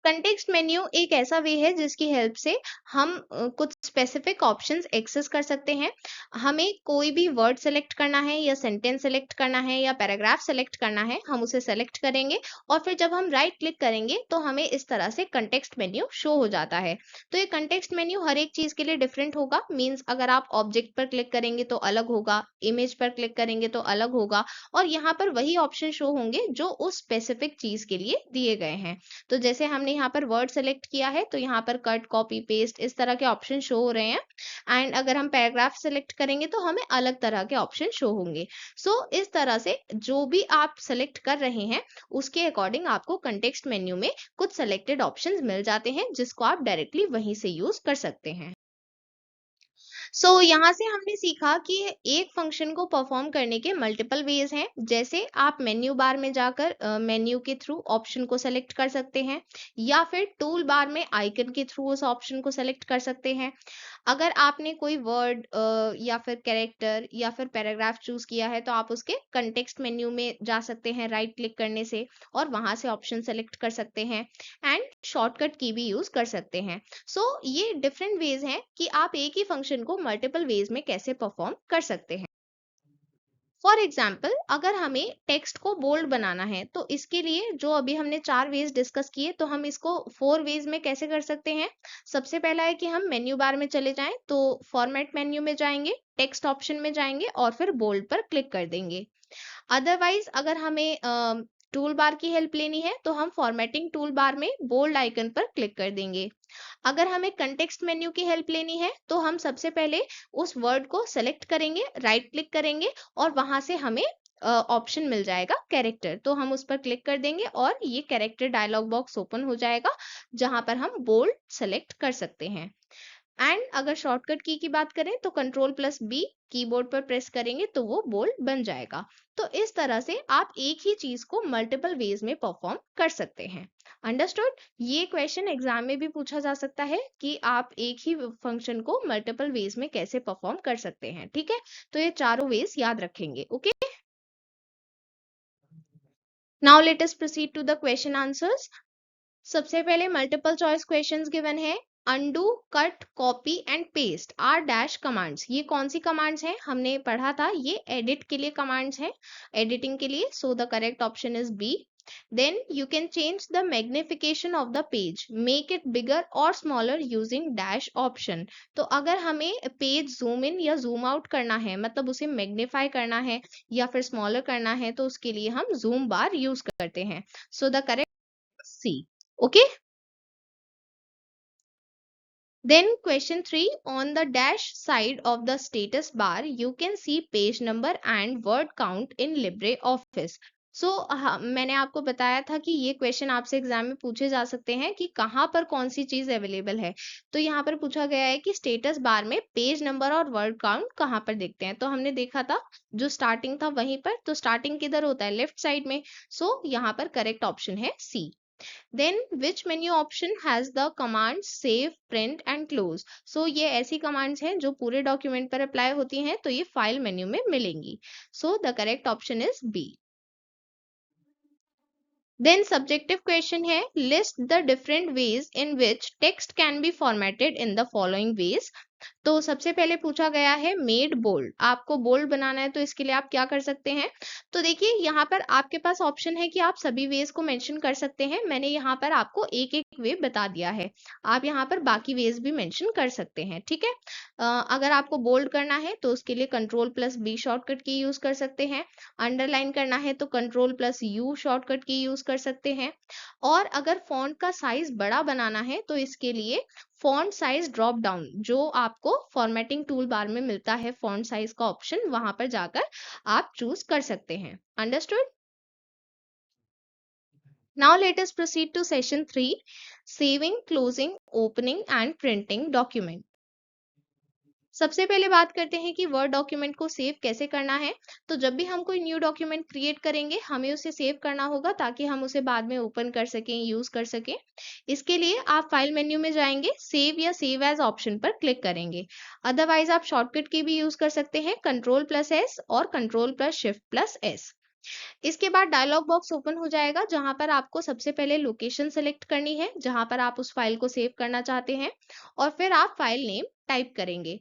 Context menu एक ऐसा वे है जिसकी हेल्प से हम कुछ स्पेसिफिक ऑप्शंस एक्सेस कर सकते हैं। हमें कोई भी वर्ड सेलेक्ट करना है या सेंटेंस सेलेक्ट करना है या पैराग्राफ सेलेक्ट करना है, हम उसे सेलेक्ट करेंगे और फिर जब हम राइट क्लिक करेंगे तो हमें इस तरह से कंटेक्स्ट मेन्यू शो हो जाता है। तो ये कंटेक्स्ट मेन्यू हर एक चीज के लिए डिफरेंट होगा। मीन्स अगर आप ऑब्जेक्ट पर क्लिक करेंगे तो अलग होगा, इमेज पर क्लिक करेंगे तो अलग होगा, और यहाँ पर वही ऑप्शन शो होंगे जो उस स्पेसिफिक चीज के लिए दिए गए हैं। तो जैसे हमने यहाँ पर वर्ड सेलेक्ट किया है तो यहाँ पर कट, कॉपी, पेस्ट इस तरह के ऑप्शन शो हो रहे हैं। एंड अगर हम पैराग्राफ सेलेक्ट करेंगे तो हमें अलग तरह के ऑप्शन शो होंगे। सो इस तरह से जो भी आप सेलेक्ट कर रहे हैं उसके अकॉर्डिंग आपको कंटेक्स्ट मेन्यू में कुछ सेलेक्टेड ऑप्शंस मिल जाते हैं जिसको आप डायरेक्टली वहीं से यूज कर सकते हैं। यहाँ से हमने सीखा कि एक फंक्शन को परफॉर्म करने के मल्टीपल वेज हैं। जैसे आप मेन्यू बार में जाकर मेन्यू के थ्रू ऑप्शन को सेलेक्ट कर सकते हैं, या फिर टूल बार में आइकन के थ्रू उस ऑप्शन को सेलेक्ट कर सकते हैं। अगर आपने कोई वर्ड या फिर कैरेक्टर या फिर पैराग्राफ चूज किया है तो आप उसके कंटेक्स्ट मेन्यू में जा सकते हैं राइट क्लिक करने से, और वहां से ऑप्शन सेलेक्ट कर सकते हैं एंड शॉर्टकट की भी यूज कर सकते हैं। ये डिफरेंट वेज हैं कि आप एक ही फंक्शन को मल्टीपल वेज में कैसे परफॉर्म कर सकते हैं। फॉर एग्जाम्पल, अगर हमें टेक्स्ट को बोल्ड बनाना है तो इसके लिए जो अभी हमने 4 वेज डिस्कस किए, तो हम इसको 4 वेज में कैसे कर सकते हैं। सबसे पहला है कि हम मेन्यू बार में चले जाएं तो फॉर्मेट मेन्यू में जाएंगे, टेक्स्ट ऑप्शन में जाएंगे और फिर बोल्ड पर क्लिक कर देंगे। अदरवाइज अगर हमें टूल बार की हेल्प लेनी है तो हम फॉर्मेटिंग टूल बार में बोल्ड आइकन पर क्लिक कर देंगे। अगर हमें कंटेक्स्ट मेन्यू की हेल्प लेनी है तो हम सबसे पहले उस वर्ड को सेलेक्ट करेंगे, राइट क्लिक करेंगे और वहां से हमें ऑप्शन मिल जाएगा कैरेक्टर, तो हम उस पर क्लिक कर देंगे और ये कैरेक्टर डायलॉग बॉक्स ओपन हो जाएगा जहां पर हम बोल्ड सेलेक्ट कर सकते हैं। एंड अगर शॉर्टकट की बात करें तो कंट्रोल+B कीबोर्ड पर प्रेस करेंगे तो वो बोल्ड बन जाएगा। तो इस तरह से आप एक ही चीज को मल्टीपल वेज में परफॉर्म कर सकते हैं। अंडरस्टूड। ये क्वेश्चन एग्जाम में भी पूछा जा सकता है कि आप एक ही फंक्शन को मल्टीपल वेज में कैसे परफॉर्म कर सकते हैं। ठीक है, तो ये चारों वेज याद रखेंगे। Okay, now let us proceed to the question answers. सबसे पहले मल्टीपल चॉइस क्वेश्चंस गिवन है। Undo, cut, copy and paste are dash commands. ये कौन सी कमांड्स हैं, हमने पढ़ा था, ये एडिट के लिए कमांड्स हैं, एडिटिंग के लिए। So the correct option is B. Then you can change the magnification of the page, make it bigger or smaller using dash option। तो अगर हमें पेज जूम इन या जूम आउट करना है, मतलब उसे मैग्नीफाई करना है या फिर स्मॉलर करना है, तो उसके लिए हम जूम बार यूज करते हैं। So the correct C. Okay, then question 3, on the dash side of the status bar you can see page number and word count in LibreOffice। मैंने आपको बताया था कि ये क्वेश्चन आपसे एग्जाम में पूछे जा सकते हैं कि कहाँ पर कौन सी चीज अवेलेबल है। तो यहाँ पर पूछा गया है कि स्टेटस बार में पेज नंबर और वर्ड काउंट कहाँ पर दिखते हैं। तो हमने देखा था जो स्टार्टिंग था वहीं पर, तो स्टार्टिंग किधर होता है, लेफ्ट साइड में। यहाँ पर करेक्ट ऑप्शन है सी। Then which menu option has the command save, print and close? ये ऐसी commands हैं जो पूरे document पर अप्लाई होती हैं, तो ये फाइल मेन्यू में मिलेंगी। The correct option is B. Then subjective question है, list the different ways in which text can be formatted in the following ways। तो सबसे पहले पूछा गया है मेड बोल्ड। आपको बोल्ड बनाना है तो इसके लिए आप क्या कर सकते हैं। तो देखिए यहाँ पर आपके पास ऑप्शन है कि आप सभी वेज को मेंशन कर सकते हैं। मैंने यहाँ पर आपको एक एक वे बता दिया है, आप यहाँ पर बाकी वेज भी मेंशन कर सकते हैं। ठीक है, अगर आपको बोल्ड करना है तो उसके लिए कंट्रोल+B शॉर्टकट की यूज कर सकते हैं। अंडरलाइन करना है तो कंट्रोल+U शॉर्टकट की यूज कर सकते हैं। और अगर फॉन्ट का साइज बड़ा बनाना है तो इसके लिए फॉन्ट साइज ड्रॉप डाउन जो आपको फॉर्मेटिंग टूल बार में मिलता है, फॉन्ट साइज का ऑप्शन, वहां पर जाकर आप चूज कर सकते हैं। Understood. Now let us proceed to session 3, saving, closing, opening and printing document. सबसे पहले बात करते हैं कि वर्ड डॉक्यूमेंट को सेव कैसे करना है। तो जब भी हम कोई न्यू डॉक्यूमेंट क्रिएट करेंगे हमें उसे सेव करना होगा ताकि हम उसे बाद में ओपन कर सकें, यूज कर सकें। इसके लिए आप फाइल मेन्यू में जाएंगे, सेव या सेव एज ऑप्शन पर क्लिक करेंगे। अदरवाइज आप शॉर्टकट की भी यूज कर सकते हैं, कंट्रोल+S और कंट्रोल+Shift+S। इसके बाद डायलॉग बॉक्स ओपन हो जाएगा जहां पर आपको सबसे पहले लोकेशन सेलेक्ट करनी है जहां पर आप उस फाइल को सेव करना चाहते हैं और फिर आप फाइल नेम टाइप करेंगे।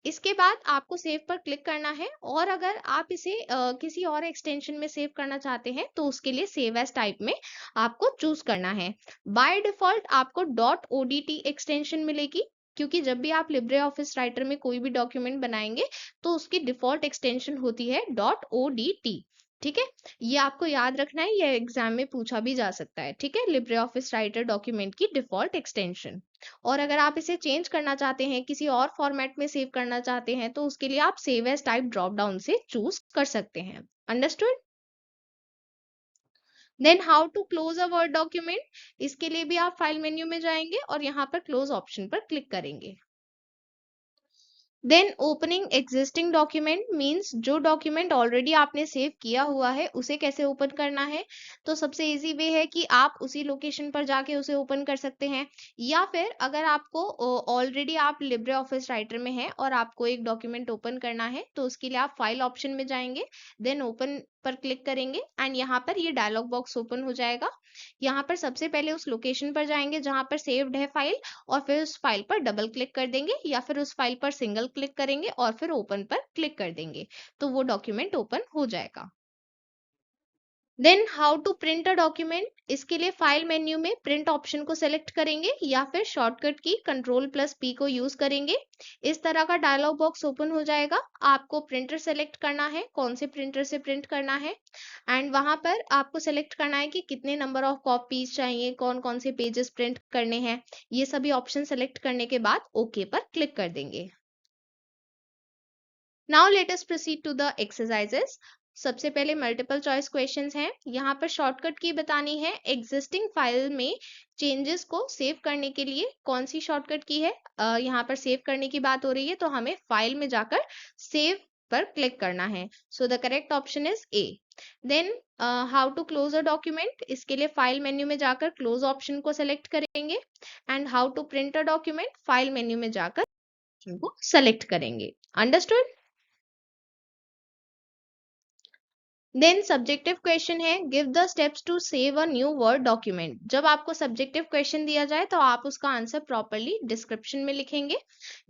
इसके बाद आपको सेव पर क्लिक करना है और अगर आप इसे किसी और एक्सटेंशन में सेव करना चाहते हैं तो उसके लिए सेव एज टाइप में आपको चूज करना है। बाय डिफॉल्ट आपको डॉट ओडीटी एक्सटेंशन मिलेगी क्योंकि जब भी आप लिब्रे ऑफिस राइटर में कोई भी डॉक्यूमेंट बनाएंगे तो उसकी डिफॉल्ट एक्सटेंशन होती है डॉट ओडीटी। ठीक है, ये आपको याद रखना है, ये एग्जाम में पूछा भी जा सकता है। ठीक है, लिब्रे ऑफिस राइटर डॉक्यूमेंट की डिफॉल्ट एक्सटेंशन। और अगर आप इसे चेंज करना चाहते हैं, किसी और फॉर्मेट में सेव करना चाहते हैं तो उसके लिए आप save as type drop down से चूज कर सकते हैं। Understood? Then how to close a word document, इसके लिए भी आप फाइल मेन्यू में जाएंगे और यहाँ पर क्लोज ऑप्शन पर क्लिक करेंगे। Then opening existing document means जो डॉक्यूमेंट ऑलरेडी आपने सेव किया हुआ है उसे कैसे ओपन करना है। तो सबसे इजी वे है कि आप उसी लोकेशन पर जाके उसे ओपन कर सकते हैं, या फिर अगर आपको ऑलरेडी आप लिब्रे ऑफिस राइटर में हैं और आपको एक डॉक्यूमेंट ओपन करना है तो उसके लिए आप फाइल ऑप्शन में जाएंगे, देन ओपन पर क्लिक करेंगे एंड यहाँ पर ये डायलॉग बॉक्स ओपन हो जाएगा। यहाँ पर सबसे पहले उस लोकेशन पर जाएंगे जहां पर सेव्ड है फाइल और फिर उस फाइल पर डबल क्लिक कर देंगे या फिर उस फाइल पर सिंगल क्लिक करेंगे और फिर ओपन पर क्लिक कर देंगे, तो वो डॉक्यूमेंट ओपन हो जाएगा। Then how to print a document, इसके लिए फाइल मेन्यू में प्रिंट ऑप्शन को सेलेक्ट करेंगे या फिर शॉर्टकट की कंट्रोल+P को यूज करेंगे। इस तरह का डायलॉग बॉक्स ओपन हो जाएगा। आपको प्रिंटर सेलेक्ट करना है, कौन से प्रिंटर से प्रिंट करना है एंड वहां पर आपको सेलेक्ट करना है कि कितने नंबर ऑफ कॉपीज चाहिए, कौन कौन से पेजेस प्रिंट करने हैं। ये सभी ऑप्शन सेलेक्ट करने के बाद ओके पर क्लिक कर देंगे। Now let us proceed to the exercises. सबसे पहले मल्टीपल चॉइस क्वेश्चंस हैं। यहाँ पर शॉर्टकट की बतानी है। एग्जिस्टिंग फाइल में चेंजेस को सेव करने के लिए कौन सी शॉर्टकट की है। यहाँ पर सेव करने की बात हो रही है तो हमें फाइल में जाकर सेव पर क्लिक करना है। So the correct option is A. Then how to close a document, इसके लिए फाइल मेन्यू में जाकर क्लोज ऑप्शन को सेलेक्ट करेंगे and how to print a document, file menu में जाकर ऑप्शन को सेलेक्ट करेंगे। अंडरस्टूड? देन सब्जेक्टिव क्वेश्चन है, give the steps to save a new word document. जब आपको सब्जेक्टिव क्वेश्चन दिया जाए तो आप उसका आंसर प्रॉपरली डिस्क्रिप्शन में लिखेंगे।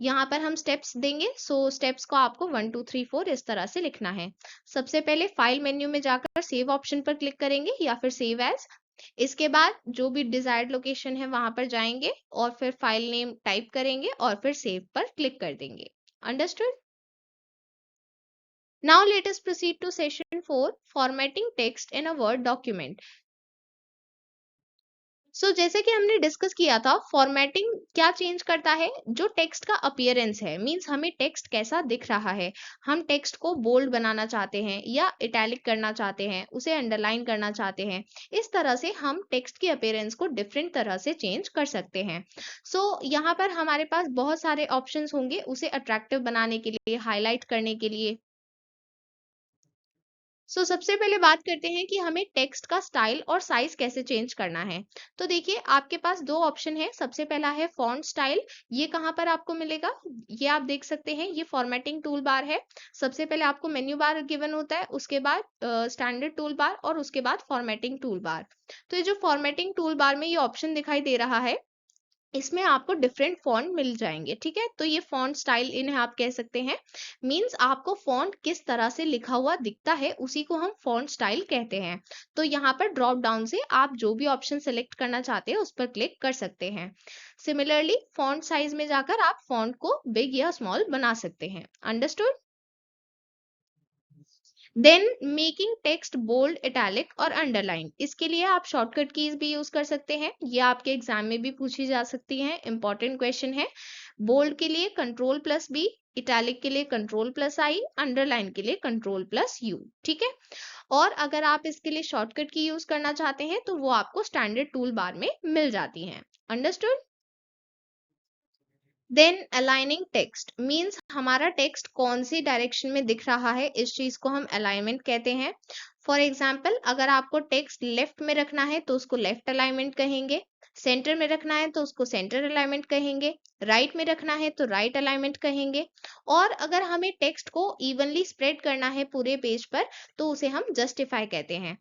यहाँ पर हम स्टेप्स देंगे, सो स्टेप्स को आपको 1 2 3 4 इस तरह से लिखना है। सबसे पहले फाइल मेन्यू में जाकर सेव ऑप्शन पर क्लिक करेंगे या फिर सेव एज। इसके बाद जो भी डिजायर्ड लोकेशन है वहां पर जाएंगे और फिर फाइल नेम टाइप करेंगे और फिर सेव पर क्लिक कर देंगे। Understood? Now let us proceed to session 4, formatting text in a Word document. जैसे कि हमने डिस्कस किया था, फॉर्मेटिंग क्या चेंज करता है, जो टेक्स्ट का अपीयरेंस है, मींस हमें टेक्स्ट कैसा दिख रहा है। हम टेक्स्ट को बोल्ड बनाना चाहते हैं या इटैलिक करना चाहते हैं, उसे अंडरलाइन करना चाहते हैं। इस तरह से हम टेक्स्ट की अपीयरेंस को डिफरेंट तरह से चेंज कर सकते हैं। यहाँ पर हमारे पास बहुत सारे ऑप्शंस होंगे उसे अट्रैक्टिव बनाने के लिए, हाईलाइट करने के लिए। सबसे पहले बात करते हैं कि हमें टेक्स्ट का स्टाइल और साइज कैसे चेंज करना है। तो देखिए आपके पास दो ऑप्शन है। सबसे पहला है फॉन्ट स्टाइल। ये कहाँ पर आपको मिलेगा, ये आप देख सकते हैं, ये फॉर्मेटिंग टूल बार है। सबसे पहले आपको मेन्यू बार गिवन होता है, उसके बाद स्टैंडर्ड टूल बार और उसके बाद फॉर्मेटिंग टूल बार। तो ये जो फॉर्मेटिंग टूल बार में ये ऑप्शन दिखाई दे रहा है, इसमें आपको डिफरेंट फॉन्ट मिल जाएंगे। ठीक है, तो ये फॉन्ट स्टाइल इन्हें आप कह सकते हैं। मींस आपको फॉन्ट किस तरह से लिखा हुआ दिखता है उसी को हम फॉन्ट स्टाइल कहते हैं। तो यहाँ पर ड्रॉप डाउन से आप जो भी ऑप्शन सेलेक्ट करना चाहते हैं उस पर क्लिक कर सकते हैं। सिमिलरली फॉन्ट साइज में जाकर आप फॉन्ट को बिग या स्मॉल बना सकते हैं। Understood? Then making text bold, italic और अंडरलाइन, इसके लिए आप शॉर्टकट कीज भी यूज कर सकते हैं। ये आपके एग्जाम में भी पूछी जा सकती हैं, इंपॉर्टेंट क्वेश्चन है। बोल्ड के लिए कंट्रोल+B, इटैलिक के लिए कंट्रोल+I, अंडरलाइन के लिए कंट्रोल+U। ठीक है, और अगर आप इसके लिए शॉर्टकट की यूज करना चाहते हैं तो वो आपको स्टैंडर्ड टूल बार में मिल जाती हैं। Understood? Then aligning text means हमारा टेक्स्ट कौन सी डायरेक्शन में दिख रहा है, इस चीज को हम अलाइनमेंट कहते हैं। फॉर एग्जाम्पल अगर आपको टेक्स्ट लेफ्ट में रखना है तो उसको लेफ्ट अलाइनमेंट कहेंगे। सेंटर में रखना है तो उसको सेंटर अलाइनमेंट कहेंगे, राइट में रखना है तो राइट अलाइनमेंट कहेंगे, और अगर हमें टेक्स्ट को इवनली स्प्रेड करना है पूरे पेज पर तो उसे हम जस्टिफाई कहते हैं।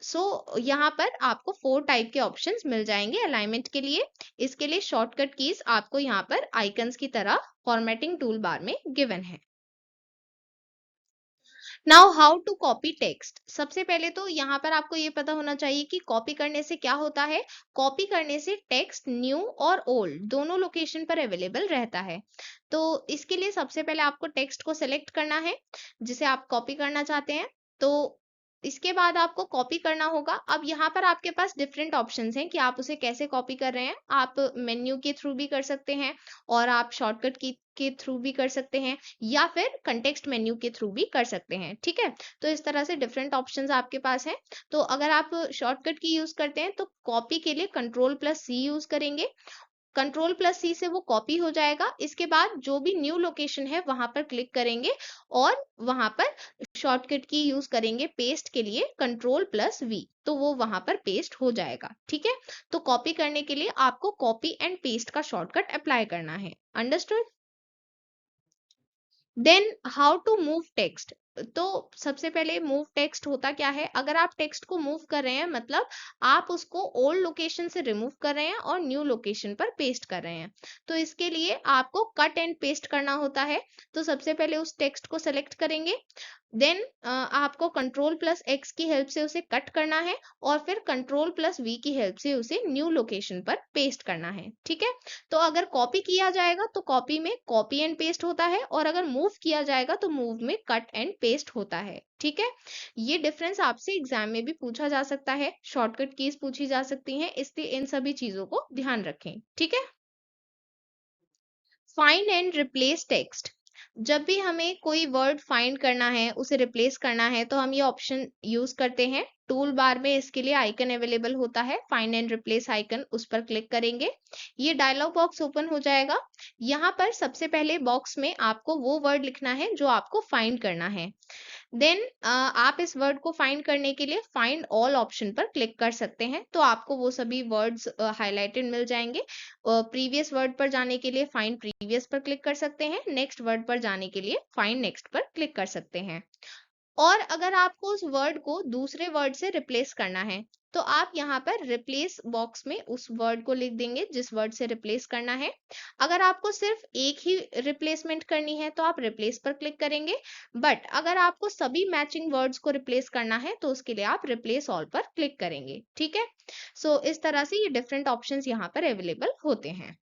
सो यहाँ पर आपको 4 टाइप के ऑप्शंस मिल जाएंगे अलाइनमेंट के लिए। इसके लिए शॉर्टकट कीज आपको यहाँ पर आइकन्स की तरह फॉर्मेटिंग टूल बार में गिवन है। Now how to copy text. सबसे पहले तो यहाँ पर आपको ये पता होना चाहिए कि कॉपी करने से क्या होता है। कॉपी करने से टेक्स्ट न्यू और ओल्ड दोनों लोकेशन पर अवेलेबल रहता है। तो इसके लिए सबसे पहले आपको टेक्स्ट को सिलेक्ट करना है जिसे आप कॉपी करना चाहते हैं। तो इसके बाद आपको कॉपी करना होगा। अब यहाँ पर आपके पास डिफरेंट ऑप्शंस हैं कि आप उसे कैसे कॉपी कर रहे हैं। आप मेन्यू के थ्रू भी कर सकते हैं और आप शॉर्टकट की के थ्रू भी कर सकते हैं या फिर कंटेक्स्ट मेन्यू के थ्रू भी कर सकते हैं। ठीक है, तो इस तरह से डिफरेंट ऑप्शंस आपके पास हैं। तो अगर आप शॉर्टकट की यूज करते हैं तो कॉपी के लिए कंट्रोल+C यूज करेंगे। कंट्रोल+C से वो कॉपी हो जाएगा। इसके बाद जो भी न्यू लोकेशन है वहां पर क्लिक करेंगे और वहां पर शॉर्टकट की यूज करेंगे पेस्ट के लिए कंट्रोल+V, तो वो वहां पर पेस्ट हो जाएगा। ठीक है, तो कॉपी करने के लिए आपको कॉपी एंड पेस्ट का शॉर्टकट अप्लाई करना है। Understood? Then how to move text. तो सबसे पहले मूव टेक्स्ट होता क्या है। अगर आप टेक्स्ट को मूव कर रहे हैं मतलब आप उसको ओल्ड लोकेशन से रिमूव कर रहे हैं और न्यू लोकेशन पर पेस्ट कर रहे हैं। तो इसके लिए आपको कट एंड पेस्ट करना होता है। तो सबसे पहले उस टेक्स्ट को सेलेक्ट करेंगे, देन आपको कंट्रोल+X की हेल्प से उसे कट करना है और फिर कंट्रोल+V की हेल्प से उसे न्यू लोकेशन पर पेस्ट करना है। ठीक है, तो अगर कॉपी किया जाएगा तो कॉपी में कॉपी एंड पेस्ट होता है और अगर मूव किया जाएगा तो मूव में कट एंड पेस्ट होता है। ठीक है, ये डिफरेंस आपसे एग्जाम में भी पूछा जा सकता है, शॉर्टकट कीज पूछी जा सकती हैं, इसलिए इन सभी चीजों को ध्यान रखें। ठीक है, फाइंड एंड रिप्लेस टेक्स्ट। जब भी हमें कोई वर्ड फाइंड करना है उसे रिप्लेस करना है तो हम ये ऑप्शन यूज करते हैं। टूल बार में इसके लिए आइकन अवेलेबल होता है, फाइंड एंड रिप्लेस आइकन, उस पर क्लिक करेंगे। ये डायलॉग बॉक्स ओपन हो जाएगा। यहाँ पर सबसे पहले बॉक्स में आपको वो वर्ड लिखना है जो आपको फाइंड करना है। देन आप इस वर्ड को फाइंड करने के लिए फाइंड ऑल ऑप्शन पर क्लिक कर सकते हैं, तो आपको वो सभी वर्ड्स हाईलाइटेड मिल जाएंगे। प्रीवियस वर्ड पर जाने के लिए फाइंड प्रीवियस पर क्लिक कर सकते हैं, नेक्स्ट वर्ड पर जाने के लिए फाइंड नेक्स्ट पर क्लिक कर सकते हैं। और अगर आपको उस वर्ड को दूसरे वर्ड से रिप्लेस करना है तो आप यहाँ पर रिप्लेस बॉक्स में उस वर्ड को लिख देंगे जिस वर्ड से रिप्लेस करना है। अगर आपको सिर्फ एक ही रिप्लेसमेंट करनी है तो आप रिप्लेस पर क्लिक करेंगे, बट अगर आपको सभी मैचिंग वर्ड्स को रिप्लेस करना है तो उसके लिए आप रिप्लेस ऑल पर क्लिक करेंगे। ठीक है, सो इस तरह से ये डिफरेंट ऑप्शंस यहाँ पर अवेलेबल होते हैं।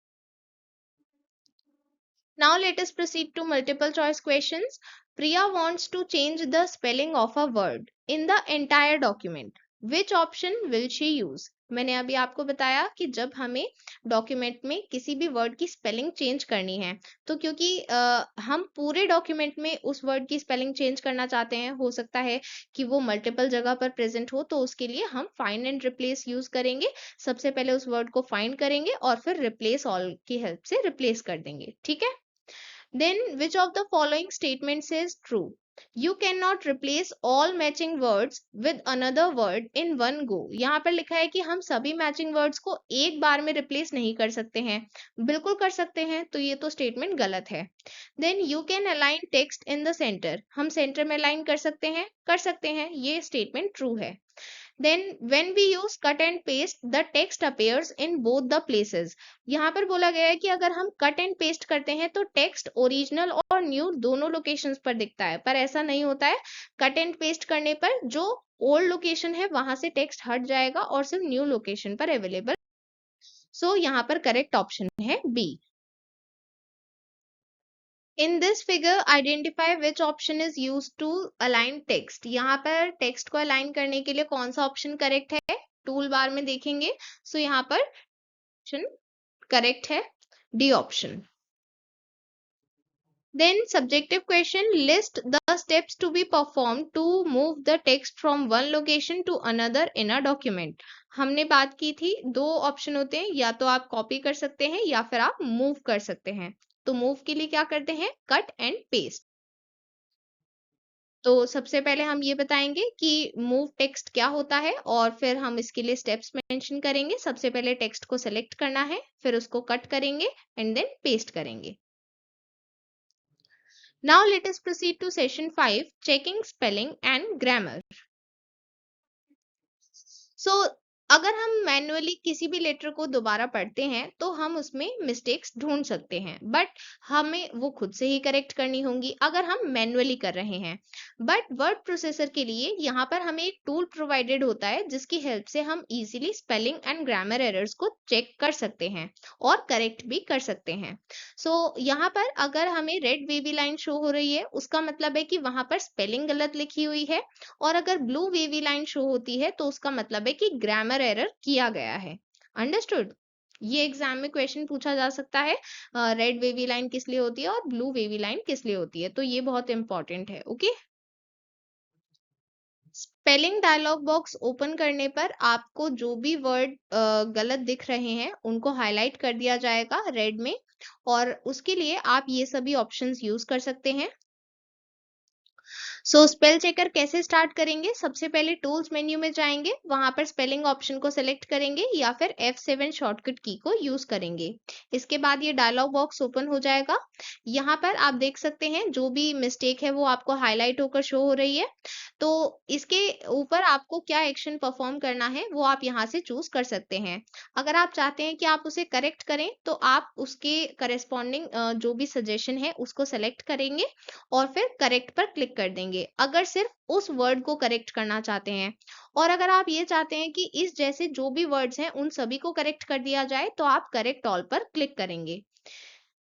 Now let us proceed to multiple choice questions. Priya wants to change the spelling of a word in the entire document. Which option will she use? मैंने अभी आपको बताया कि जब हमें डॉक्यूमेंट में किसी भी वर्ड की स्पेलिंग चेंज करनी है तो क्योंकि हम पूरे डॉक्यूमेंट में उस वर्ड की स्पेलिंग चेंज करना चाहते हैं, हो सकता है कि वो मल्टीपल जगह पर प्रेजेंट हो, तो उसके लिए हम फाइंड एंड रिप्लेस यूज करेंगे। सबसे पहले उस वर्ड को फाइंड करेंगे और फिर रिप्लेस ऑल की हेल्प से रिप्लेस कर देंगे। ठीक है, then which of the following statements is true? You cannot replace all matching words with another word in one go. यहाँ पर लिखा है कि हम सभी मैचिंग वर्ड्स को एक बार में रिप्लेस नहीं कर सकते हैं। बिल्कुल कर सकते हैं, तो ये तो स्टेटमेंट गलत है। Then you can align text in the center. हम सेंटर में अलाइन कर सकते हैं, ये स्टेटमेंट ट्रू है। Then when we use cut and paste, the text appears in both the places. यहाँ पर बोला गया है कि अगर हम कट एंड पेस्ट करते हैं तो टेक्स्ट ओरिजिनल और न्यू दोनों लोकेशंस पर दिखता है, पर ऐसा नहीं होता है। कट एंड पेस्ट करने पर जो ओल्ड लोकेशन है वहां से टेक्स्ट हट जाएगा और सिर्फ न्यू लोकेशन पर अवेलेबल। सो यहाँ पर करेक्ट ऑप्शन है B. In this figure, identify which option is used to align text. यहाँ पर टेक्स्ट को अलाइन करने के लिए कौन सा ऑप्शन करेक्ट है, टूल बार में देखेंगे। सो यहाँ पर ऑप्शन करेक्ट है D option. Then subjective question, list the steps to be performed to move the text from one location to another in a document. हमने बात की थी दो ऑप्शन होते हैं, या तो आप कॉपी कर सकते हैं या फिर आप मूव कर सकते हैं। तो मूव के लिए क्या करते हैं, कट एंड पेस्ट। तो सबसे पहले हम ये बताएंगे कि मूव टेक्स्ट क्या होता है और फिर हम इसके लिए स्टेप्स मेंशन करेंगे। सबसे पहले टेक्स्ट को सेलेक्ट करना है, फिर उसको कट करेंगे एंड देन पेस्ट करेंगे। Now let us proceed to session 5, checking spelling and grammar. So अगर हम मैन्युअली किसी भी लेटर को दोबारा पढ़ते हैं तो हम उसमें मिस्टेक्स ढूंढ सकते हैं, बट हमें वो खुद से ही करेक्ट करनी होंगी अगर हम मैन्युअली कर रहे हैं। बट वर्ड प्रोसेसर के लिए यहाँ पर हमें एक टूल प्रोवाइडेड होता है जिसकी हेल्प से हम easily spelling and grammar errors को चेक कर सकते हैं और करेक्ट भी कर सकते हैं। सो यहाँ पर अगर हमें रेड वेवी लाइन शो हो रही है, उसका मतलब है कि वहां पर स्पेलिंग गलत लिखी हुई है, और अगर ब्लू वेवी लाइन शो होती है तो उसका मतलब है कि ग्रामर एरर किया गया है। अंडरस्टूड? ये एग्जाम में क्वेश्चन पूछा जा सकता है, रेड वेवी लाइन किस लिए होती है और ब्लू वेवी लाइन किस लिए होती है, तो ये बहुत इंपॉर्टेंट है। Okay, spelling dialog box open करने पर आपको जो भी वर्ड गलत दिख रहे हैं उनको हाईलाइट कर दिया जाएगा रेड में, और उसके लिए आप ये सभी ऑप्शंस यूज कर सकते हैं। सो स्पेल चेकर कैसे स्टार्ट करेंगे? सबसे पहले टूल्स मेन्यू में जाएंगे, वहां पर स्पेलिंग ऑप्शन को सिलेक्ट करेंगे या फिर F7 शॉर्टकट की को यूज करेंगे। इसके बाद ये डायलॉग बॉक्स ओपन हो जाएगा। यहाँ पर आप देख सकते हैं जो भी मिस्टेक है वो आपको हाईलाइट होकर शो हो रही है। तो इसके ऊपर आपको क्या एक्शन परफॉर्म करना है वो आप यहाँ से चूज कर सकते हैं। अगर आप चाहते हैं कि आप उसे करेक्ट करें तो आप उसके करेस्पॉन्डिंग जो भी सजेशन है उसको सेलेक्ट करेंगे और फिर करेक्ट पर क्लिक कर देंगे अगर सिर्फ उस वर्ड को करेक्ट करना चाहते हैं। और अगर आप ये चाहते हैं कि इस जैसे जो भी वर्ड्स हैं उन सभी को करेक्ट कर दिया जाए तो आप करेक्ट ऑल पर क्लिक करेंगे।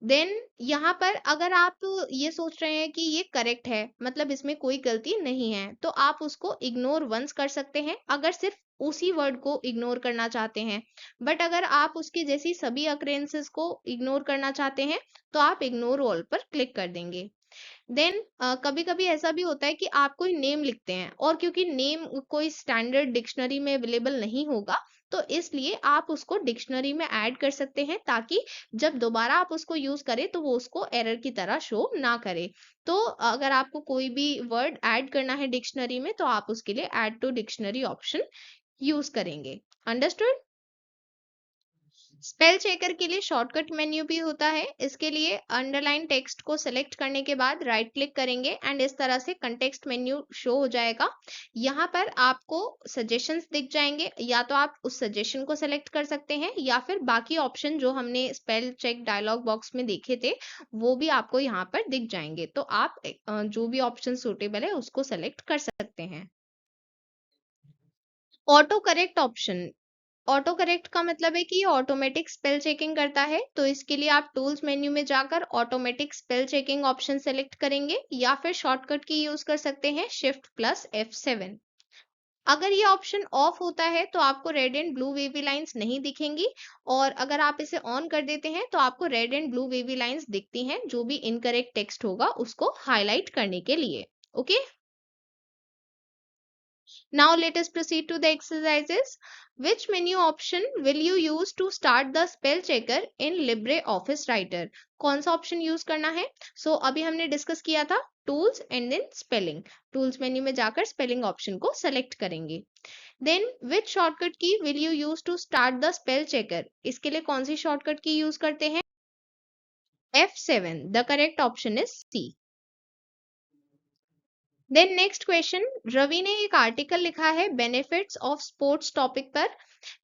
देन यहाँ पर अगर आप ये सोच रहे हैं कि ये करेक्ट है, मतलब इसमें कोई गलती नहीं है, तो आप उसको इग्नोर वंस कर सकते हैं अगर सिर्फ उसी वर्ड को इग्नोर करना चाहते हैं। बट अगर आप उसकी जैसी सभी अक्रेंसेस को इग्नोर करना चाहते हैं तो आप इग्नोर ऑल पर क्लिक कर देंगे। देन कभी कभी ऐसा भी होता है कि आप कोई नेम लिखते हैं और क्योंकि नेम कोई स्टैंडर्ड डिक्शनरी में अवेलेबल नहीं होगा, तो इसलिए आप उसको डिक्शनरी में ऐड कर सकते हैं ताकि जब दोबारा आप उसको यूज करें तो वो उसको एरर की तरह शो ना करे। तो अगर आपको कोई भी वर्ड ऐड करना है डिक्शनरी में तो आप उसके लिए add to dictionary option use करेंगे। अंडरस्टूड? स्पेल चेकर के लिए शॉर्टकट मेन्यू भी होता है। इसके लिए अंडरलाइन टेक्स्ट को सिलेक्ट करने के बाद राइट क्लिक करेंगे एंड इस तरह से कंटेक्स्ट मेन्यू शो हो जाएगा। यहाँ पर आपको सजेशंस दिख जाएंगे, या तो आप उस सजेशन को सिलेक्ट कर सकते हैं या फिर बाकी ऑप्शन जो हमने स्पेल चेक डायलॉग बॉक्स में देखे थे वो भी आपको यहाँ पर दिख जाएंगे। तो आप जो भी ऑप्शन सूटेबल है उसको सेलेक्ट कर सकते हैं। Auto correct option, auto correct का मतलब है कि ये ऑटोमेटिक स्पेल चेकिंग करता है। तो इसके लिए आप टूल्स मेन्यू में जाकर automatic spell checking option select करेंगे या फिर शॉर्टकट की यूज कर सकते हैं Shift+F7। अगर ये ऑप्शन ऑफ होता है तो आपको red and blue wavy lines नहीं दिखेंगी, और अगर आप इसे ऑन कर देते हैं तो आपको red and blue wavy lines दिखती हैं जो भी इनकरेक्ट टेक्स्ट होगा उसको हाईलाइट करने के लिए। Okay, now let us proceed to the exercises. Which menu option will you use to start the spell checker in LibreOffice Writer? कौन सा ऑप्शन यूज करना है? अभी हमने डिस्कस किया था tools and then spelling. Tools menu में जाकर स्पेलिंग ऑप्शन को सेलेक्ट करेंगे। Then which shortcut key will you use to start the spell checker? इसके लिए कौन सी शॉर्टकट की यूज करते हैं? F7। The correct option is C। Then next question, Ravi ने एक आर्टिकल लिखा है बेनिफिट्स ऑफ स्पोर्ट्स टॉपिक पर।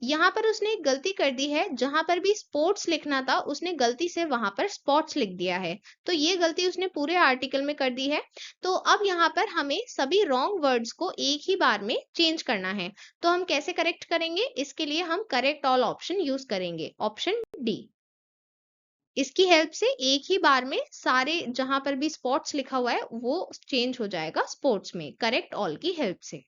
यहाँ पर उसने एक गलती कर दी है, जहां पर भी स्पोर्ट्स लिखना था उसने गलती से वहां पर स्पोर्ट्स लिख दिया है। तो ये गलती उसने पूरे आर्टिकल में कर दी है। तो अब यहाँ पर हमें सभी रॉन्ग वर्ड्स को एक ही बार में चेंज करना है। तो हम कैसे करेक्ट करेंगे? इसके लिए हम करेक्ट ऑल ऑप्शन यूज करेंगे, ऑप्शन डी। इसकी हेल्प से एक ही बार में सारे जहां पर भी स्पोर्ट्स लिखा हुआ है वो चेंज हो जाएगा स्पोर्ट्स में, करेक्ट ऑल की हेल्प से।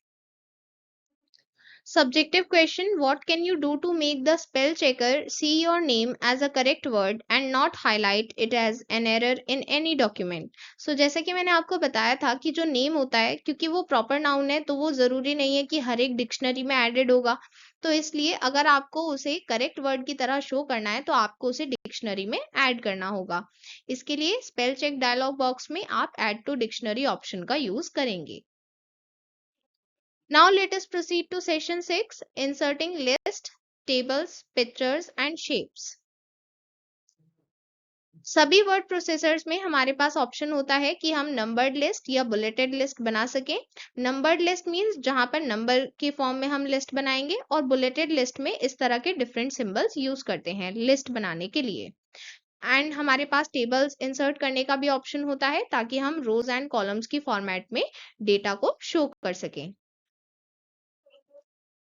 Subjective question, what can you do to make the spell checker see your name as a correct word and not highlight it as an error in any document? जैसे कि मैंने आपको बताया था कि जो नेम होता है क्योंकि वो प्रॉपर नाउन है तो वो जरूरी नहीं है कि हर एक डिक्शनरी में एडेड होगा। तो इसलिए अगर आपको उसे करेक्ट वर्ड की तरह शो करना है तो आपको उसे डिक्शनरी में ऐड करना होगा। इसके लिए स्पेल चेक डायलॉग बॉक्स में आप ऐड टू डिक्शनरी ऑप्शन का यूज करेंगे। Now let us proceed to session 6, inserting list, tables, pictures and shapes. सभी वर्ड प्रोसेसर्स में हमारे पास ऑप्शन होता है कि हम नंबर्ड लिस्ट या बुलेटेड लिस्ट बना सकें। नंबर्ड लिस्ट मींस जहां पर नंबर के फॉर्म में हम लिस्ट बनाएंगे, और बुलेटेड लिस्ट में इस तरह के डिफरेंट सिंबल्स यूज करते हैं लिस्ट बनाने के लिए। एंड हमारे पास टेबल्स इंसर्ट करने का भी ऑप्शन होता है ताकि हम रोज एंड कॉलम्स की फॉर्मेट में डेटा को शो कर सकें।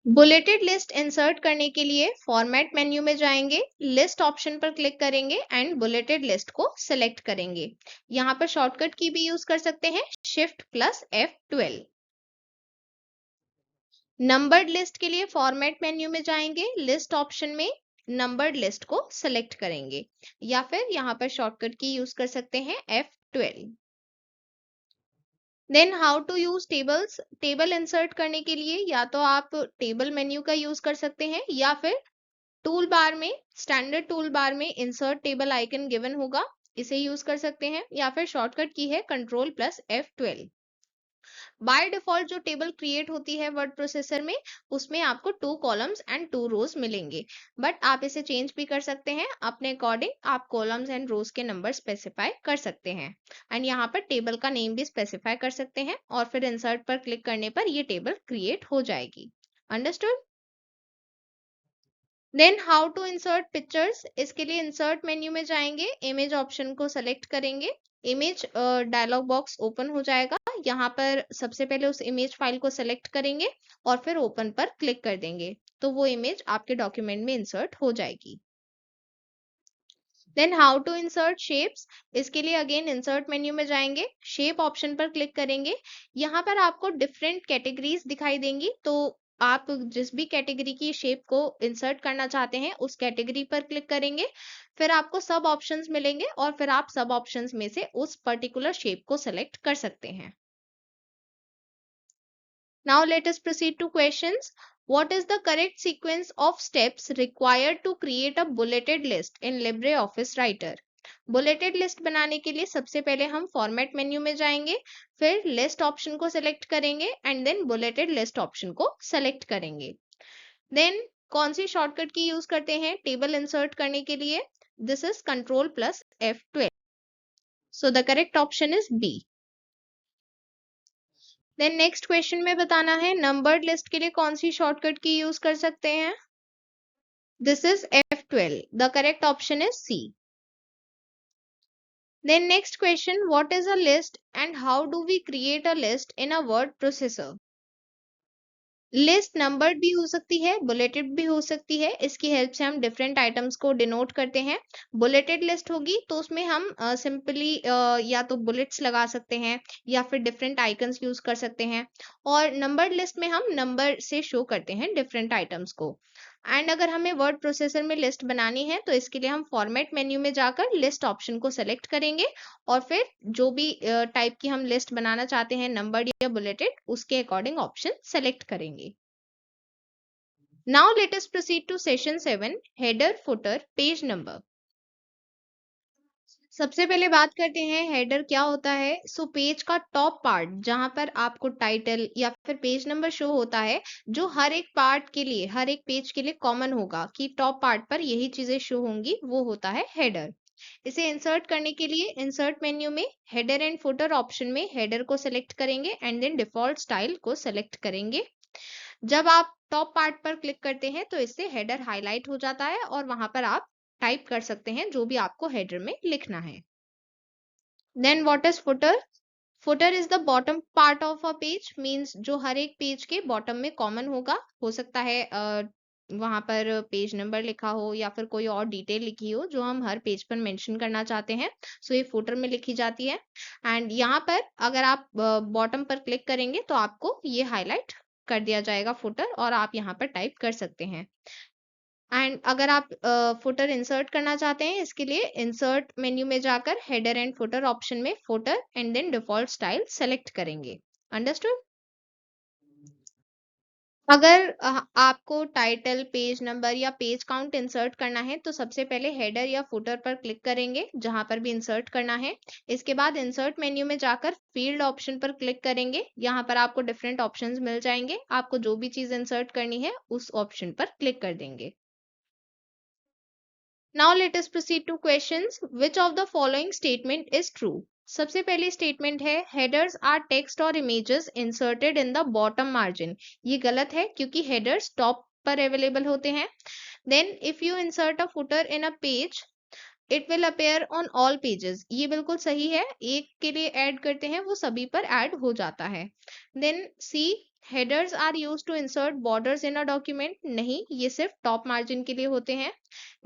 बुलेटेड लिस्ट इंसर्ट करने के लिए फॉर्मेट मेन्यू में जाएंगे, लिस्ट ऑप्शन पर क्लिक करेंगे एंड बुलेटेड लिस्ट को सिलेक्ट करेंगे। यहाँ पर शॉर्टकट की भी यूज कर सकते हैं, shift plus F12। Numbered list के लिए फॉर्मेट मेन्यू में जाएंगे, लिस्ट ऑप्शन में नंबर्ड लिस्ट को सिलेक्ट करेंगे, या फिर यहाँ पर शॉर्टकट की यूज कर सकते हैं F12। Then how to use tables. Table insert करने के लिए या तो आप टेबल मेन्यू का यूज कर सकते हैं, या फिर टूल बार में, स्टैंडर्ड टूल बार में इंसर्ट टेबल आइकन गिवन होगा, इसे यूज कर सकते हैं, या फिर शॉर्टकट की है control plus F12। By default जो टेबल क्रिएट होती है वर्ड प्रोसेसर में, उसमें आपको 2 कॉलम्स एंड 2 रोज मिलेंगे, बट आप इसे चेंज भी कर सकते हैं अपने अकॉर्डिंग। आप कॉलम्स एंड रोज के नंबर स्पेसिफाई कर सकते हैं, एंड यहाँ पर टेबल का नेम भी स्पेसिफाई कर सकते हैं, और फिर इंसर्ट पर क्लिक करने पर ये टेबल क्रिएट हो जाएगी। Understood? Then how to insert pictures. इसके लिए इंसर्ट मेन्यू में जाएंगे, इमेज ऑप्शन को सेलेक्ट करेंगे, इमेज डायलॉग बॉक्स ओपन हो जाएगा। यहाँ पर सबसे पहले उस इमेज फाइल को सेलेक्ट करेंगे और फिर ओपन पर क्लिक कर देंगे, तो वो इमेज आपके डॉक्यूमेंट में इंसर्ट हो जाएगी। Then how to insert shapes. इसके लिए अगेन इंसर्ट मेन्यू में जाएंगे, शेप ऑप्शन पर क्लिक करेंगे। यहाँ पर आपको डिफरेंट कैटेगरीज दिखाई देंगी, तो आप जिस भी कैटेगरी की शेप को इंसर्ट करना चाहते हैं उस कैटेगरी पर क्लिक करेंगे, फिर आपको सब ऑप्शंस मिलेंगे और फिर आप सब ऑप्शंस में से उस पर्टिकुलर शेप को सेलेक्ट कर सकते हैं। Now let us proceed to questions. What is the correct sequence of steps required to create a bulleted list in LibreOffice Writer? Bulleted list बनाने के लिए सबसे पहले हम फॉर्मेट मेन्यू में जाएंगे, फिर लिस्ट ऑप्शन को सेलेक्ट करेंगे and then bulleted list option को सेलेक्ट करेंगे। देन कौन सी शॉर्टकट की यूज करते हैं टेबल इंसर्ट करने के लिए? This is control plus F12। So the correct option is B. Then next question में बताना है नंबर्ड लिस्ट के लिए कौन सी शॉर्टकट की यूज कर सकते हैं? This is F12। The correct option is C। Then next question, what is a list and how do we create a list in a word processor? List numbered भी हो सकती है, बुलेटेड भी हो सकती है, इसकी हेल्प से हम डिफरेंट आइटम्स को डिनोट करते हैं। बुलेटेड लिस्ट होगी तो उसमें हम सिंपली या तो बुलेट्स लगा सकते हैं या फिर डिफरेंट आइकन्स यूज कर सकते हैं, और नंबर्ड लिस्ट में हम नंबर से शो करते हैं डिफरेंट आइटम्स को। एंड अगर हमें वर्ड प्रोसेसर में लिस्ट बनानी है तो इसके लिए हम फॉर्मेट मेन्यू में जाकर लिस्ट ऑप्शन को सेलेक्ट करेंगे, और फिर जो भी टाइप की हम लिस्ट बनाना चाहते हैं, नंबर्ड या बुलेटेड, उसके अकॉर्डिंग ऑप्शन सेलेक्ट करेंगे। Now let us proceed to session 7, header, footer, page number. सबसे पहले बात करते हैं हेडर क्या होता है। सो पेज का टॉप पार्ट जहां पर आपको टाइटल या फिर पेज नंबर शो होता है, जो हर एक पार्ट के लिए, हर एक पेज के लिए कॉमन होगा कि टॉप पार्ट पर यही चीजें शो होंगी, वो होता है हेडर। इसे इंसर्ट करने के लिए इंसर्ट मेन्यू में हेडर एंड फुटर ऑप्शन में हेडर को सिलेक्ट करेंगे एंड देन डिफॉल्ट स्टाइल को सिलेक्ट करेंगे। जब आप टॉप पार्ट पर क्लिक करते हैं तो इससे हेडर हाईलाइट हो जाता है और वहां पर आप टाइप कर सकते हैं जो भी आपको हेडर में लिखना है। Then what is footer? Footer is the bottom part of a page, means जो हर एक पेज के बॉटम में कॉमन होगा। हो सकता है वहां पर पेज नंबर लिखा हो या फिर कोई और डिटेल लिखी हो जो हम हर पेज पर मेंशन करना चाहते हैं, सो ये फुटर में लिखी जाती है। एंड यहाँ पर अगर आप बॉटम पर क्लिक करेंगे तो आपको ये हाईलाइट कर दिया जाएगा फुटर, और आप यहाँ पर टाइप कर सकते हैं। एंड अगर आप फुटर इंसर्ट करना चाहते हैं, इसके लिए इंसर्ट मेन्यू में जाकर हेडर एंड फुटर ऑप्शन में footer and then default style select करेंगे। अंडरस्टूड? अगर आपको टाइटल, पेज नंबर या पेज काउंट इंसर्ट करना है तो सबसे पहले हेडर या फुटर पर क्लिक करेंगे जहां पर भी इंसर्ट करना है। इसके बाद इंसर्ट मेन्यू में जाकर फील्ड ऑप्शन पर क्लिक करेंगे। यहाँ पर आपको डिफरेंट ऑप्शंस मिल जाएंगे, आपको जो भी चीज इंसर्ट करनी है उस ऑप्शन पर क्लिक कर देंगे। Now let us proceed to questions. Which of the following statement is true? सबसे पहली स्टेटमेंट है headers are text or images inserted in the bottom margin. ये गलत है क्योंकि headers टॉप पर अवेलेबल होते हैं। Then if you insert a footer in a page, it will appear on all pages, ये बिल्कुल सही है। एक के लिए ऐड करते हैं वो सभी पर ऐड हो जाता है। Then C, headers are use to insert borders in a document, नहीं, ये सिर्फ टॉप मार्जिन के लिए होते हैं।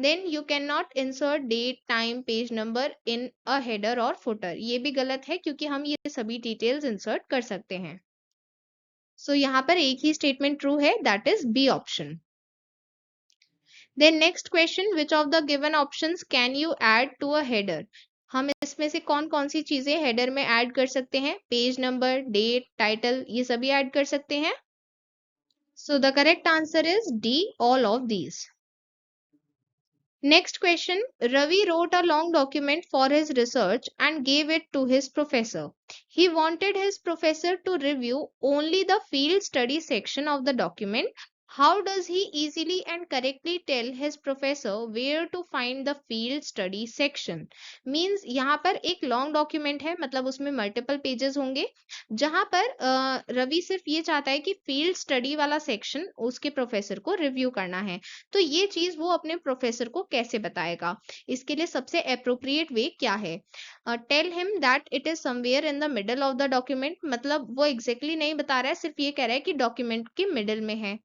Then you can not insert date, time, page number in a header और फुटर, ये भी गलत है क्योंकि हम ये सभी डिटेल्स इंसर्ट कर सकते हैं। सो यहाँ पर एक ही स्टेटमेंट ट्रू है, that is B option. Then next question, which of the given options can you add to a header? हम इसमें से कौन कौन सी चीजें हेडर में ऐड कर सकते हैं? पेज नंबर, डेट, टाइटल, ये सभी ऐड कर सकते हैं। So the correct answer is D, all of these. Next question, Ravi wrote a long document for his research and gave it to his professor. He wanted his professor to review only the field study section of the document. How does he easily and correctly tell his professor where to find the field study section? Means यहाँ पर एक long document है, मतलब उसमें multiple pages होंगे, जहां पर रवि सिर्फ ये चाहता है कि field study वाला section उसके professor को review करना है। तो ये चीज वो अपने प्रोफेसर को कैसे बताएगा? इसके लिए सबसे अप्रोप्रिएट वे क्या है? Tell him that it is somewhere in the middle of the document, मतलब वो एग्जैक्टली नहीं बता रहा है, सिर्फ ये कह रहा है कि डॉक्यूमेंट के मिडल में है।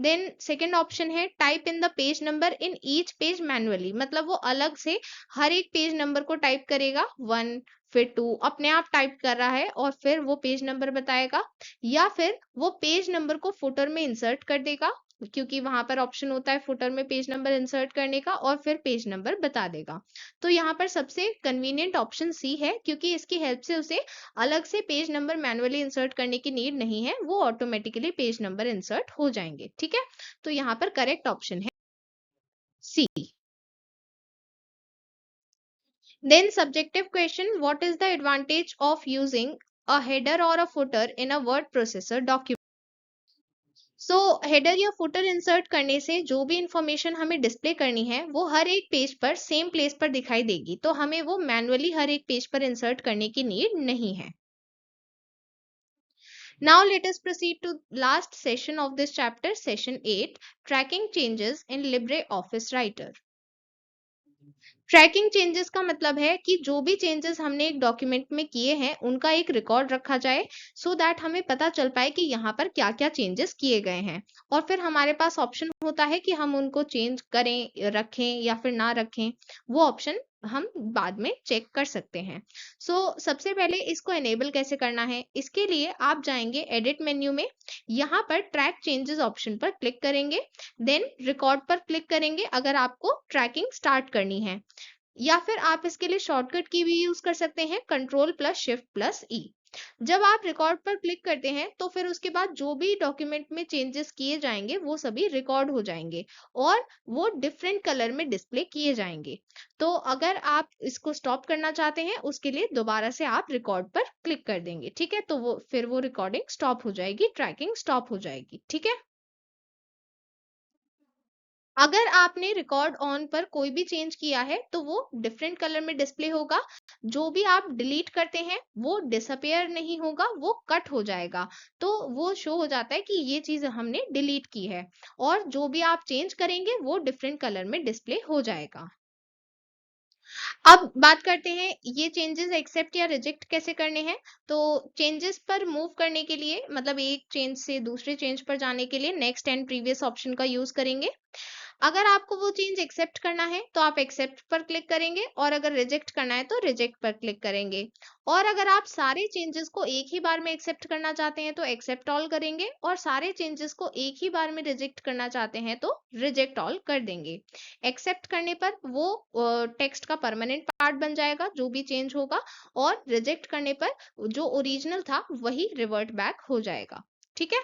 देन सेकेंड ऑप्शन है type in the page number in each page manually, मतलब वो अलग से हर एक पेज नंबर को टाइप करेगा, 1 फिर 2 अपने आप टाइप कर रहा है और फिर वो पेज नंबर बताएगा। या फिर वो पेज नंबर को फुटर में इंसर्ट कर देगा, क्योंकि वहां पर ऑप्शन होता है फुटर में पेज नंबर इंसर्ट करने का, और फिर पेज नंबर बता देगा। तो यहाँ पर सबसे कन्वीनियंट ऑप्शन सी है, क्योंकि इसकी हेल्प से उसे अलग से पेज नंबर मैनुअली इंसर्ट करने की नीड नहीं है, वो ऑटोमेटिकली पेज नंबर इंसर्ट हो जाएंगे। ठीक है, तो यहाँ पर करेक्ट ऑप्शन है C. Then subjective question, what is the advantage of using a header और a footer in a word processor document? So header या फुटर इंसर्ट करने से जो भी इंफॉर्मेशन हमें डिस्प्ले करनी है वो हर एक पेज पर सेम प्लेस पर दिखाई देगी, तो हमें वो मैनुअली हर एक पेज पर इंसर्ट करने की नीड नहीं है। Now let us proceed to last session of this chapter, session 8, tracking changes in LibreOffice Writer. Tracking changes का मतलब है कि जो भी चेंजेस हमने एक डॉक्यूमेंट में किए हैं उनका एक रिकॉर्ड रखा जाए, सो दैट हमें पता चल पाए कि यहाँ पर क्या क्या चेंजेस किए गए हैं, और फिर हमारे पास ऑप्शन होता है कि हम उनको चेंज करें, रखें या फिर ना रखें। वो ऑप्शन हम बाद में चेक कर सकते हैं। सबसे पहले इसको एनेबल कैसे करना है, इसके लिए आप जाएंगे एडिट मेन्यू में, यहाँ पर ट्रैक चेंजेस ऑप्शन पर क्लिक करेंगे, देन रिकॉर्ड पर क्लिक करेंगे अगर आपको ट्रैकिंग स्टार्ट करनी है, या फिर आप इसके लिए शॉर्टकट की भी यूज कर सकते हैं, कंट्रोल प्लस शिफ्ट प्लस ई। जब आप रिकॉर्ड पर क्लिक करते हैं तो फिर उसके बाद जो भी डॉक्यूमेंट में चेंजेस किए जाएंगे वो सभी रिकॉर्ड हो जाएंगे और वो डिफरेंट कलर में डिस्प्ले किए जाएंगे। तो अगर आप इसको स्टॉप करना चाहते हैं उसके लिए दोबारा से आप रिकॉर्ड पर क्लिक कर देंगे, ठीक है, तो वो फिर वो रिकॉर्डिंग स्टॉप हो जाएगी, ट्रैकिंग स्टॉप हो जाएगी। ठीक है, अगर आपने रिकॉर्ड ऑन पर कोई भी चेंज किया है तो वो डिफरेंट कलर में डिस्प्ले होगा, जो भी आप डिलीट करते हैं वो डिसअपेयर नहीं होगा, वो कट हो जाएगा, तो वो शो हो जाता है कि ये चीज हमने डिलीट की है, और जो भी आप चेंज करेंगे वो डिफरेंट कलर में डिस्प्ले हो जाएगा। अब बात करते हैं ये चेंजेस एक्सेप्ट या रिजेक्ट कैसे करने हैं। तो चेंजेस पर मूव करने के लिए, मतलब एक चेंज से दूसरे चेंज पर जाने के लिए नेक्स्ट एंड प्रीवियस ऑप्शन का यूज करेंगे। अगर आपको वो चेंज एक्सेप्ट करना है तो आप एक्सेप्ट पर क्लिक करेंगे, और अगर रिजेक्ट करना है तो रिजेक्ट पर क्लिक करेंगे। और अगर आप सारे चेंजेस को एक ही बार में एक्सेप्ट करना चाहते हैं तो एक्सेप्ट ऑल करेंगे, और सारे चेंजेस को एक ही बार में रिजेक्ट करना चाहते हैं तो रिजेक्ट ऑल कर देंगे। एक्सेप्ट करने पर वो टेक्स्ट का परमानेंट पार्ट बन जाएगा जो भी चेंज होगा, और रिजेक्ट करने पर जो ओरिजिनल था वही रिवर्ट बैक हो जाएगा। ठीक है,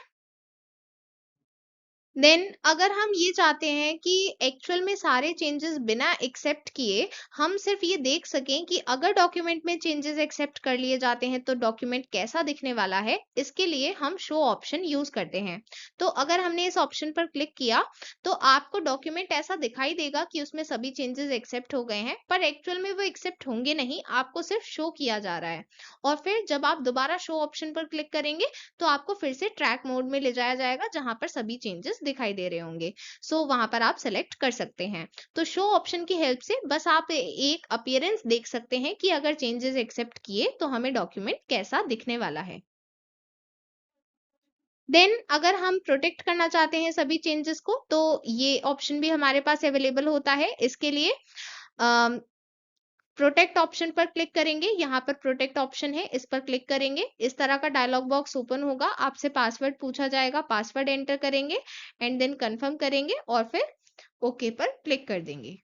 देन अगर हम ये चाहते हैं कि एक्चुअल में सारे चेंजेस बिना एक्सेप्ट किए हम सिर्फ ये देख सकें कि अगर डॉक्यूमेंट में चेंजेस एक्सेप्ट कर लिए जाते हैं तो डॉक्यूमेंट कैसा दिखने वाला है, इसके लिए हम शो ऑप्शन यूज करते हैं। तो अगर हमने इस ऑप्शन पर क्लिक किया तो आपको डॉक्यूमेंट ऐसा दिखाई देगा कि उसमें सभी चेंजेस एक्सेप्ट हो गए हैं, पर एक्चुअल में वो एक्सेप्ट होंगे नहीं, आपको सिर्फ शो किया जा रहा है। और फिर जब आप दोबारा शो ऑप्शन पर क्लिक करेंगे तो आपको फिर से ट्रैक मोड में ले जाया जाएगा जहां पर सभी चेंजेस दिखाई दे रहे होंगे। सो वहां पर आप सेलेक्ट कर सकते हैं। तो शो ऑप्शन की हेल्प से बस आप एक अपीयरेंस देख सकते हैं कि अगर चेंजेस एक्सेप्ट किए तो हमें डॉक्यूमेंट कैसा दिखने वाला है। देन अगर हम प्रोटेक्ट करना चाहते हैं सभी चेंजेस को तो ये ऑप्शन भी हमारे पास अवेलेबल होता है। इसके लिए प्रोटेक्ट ऑप्शन पर क्लिक करेंगे, यहाँ पर प्रोटेक्ट ऑप्शन है, इस पर क्लिक करेंगे, इस तरह का डायलॉग बॉक्स ओपन होगा, आपसे पासवर्ड पूछा जाएगा, पासवर्ड एंटर करेंगे एंड देन कंफर्म करेंगे और फिर ओके पर क्लिक कर देंगे।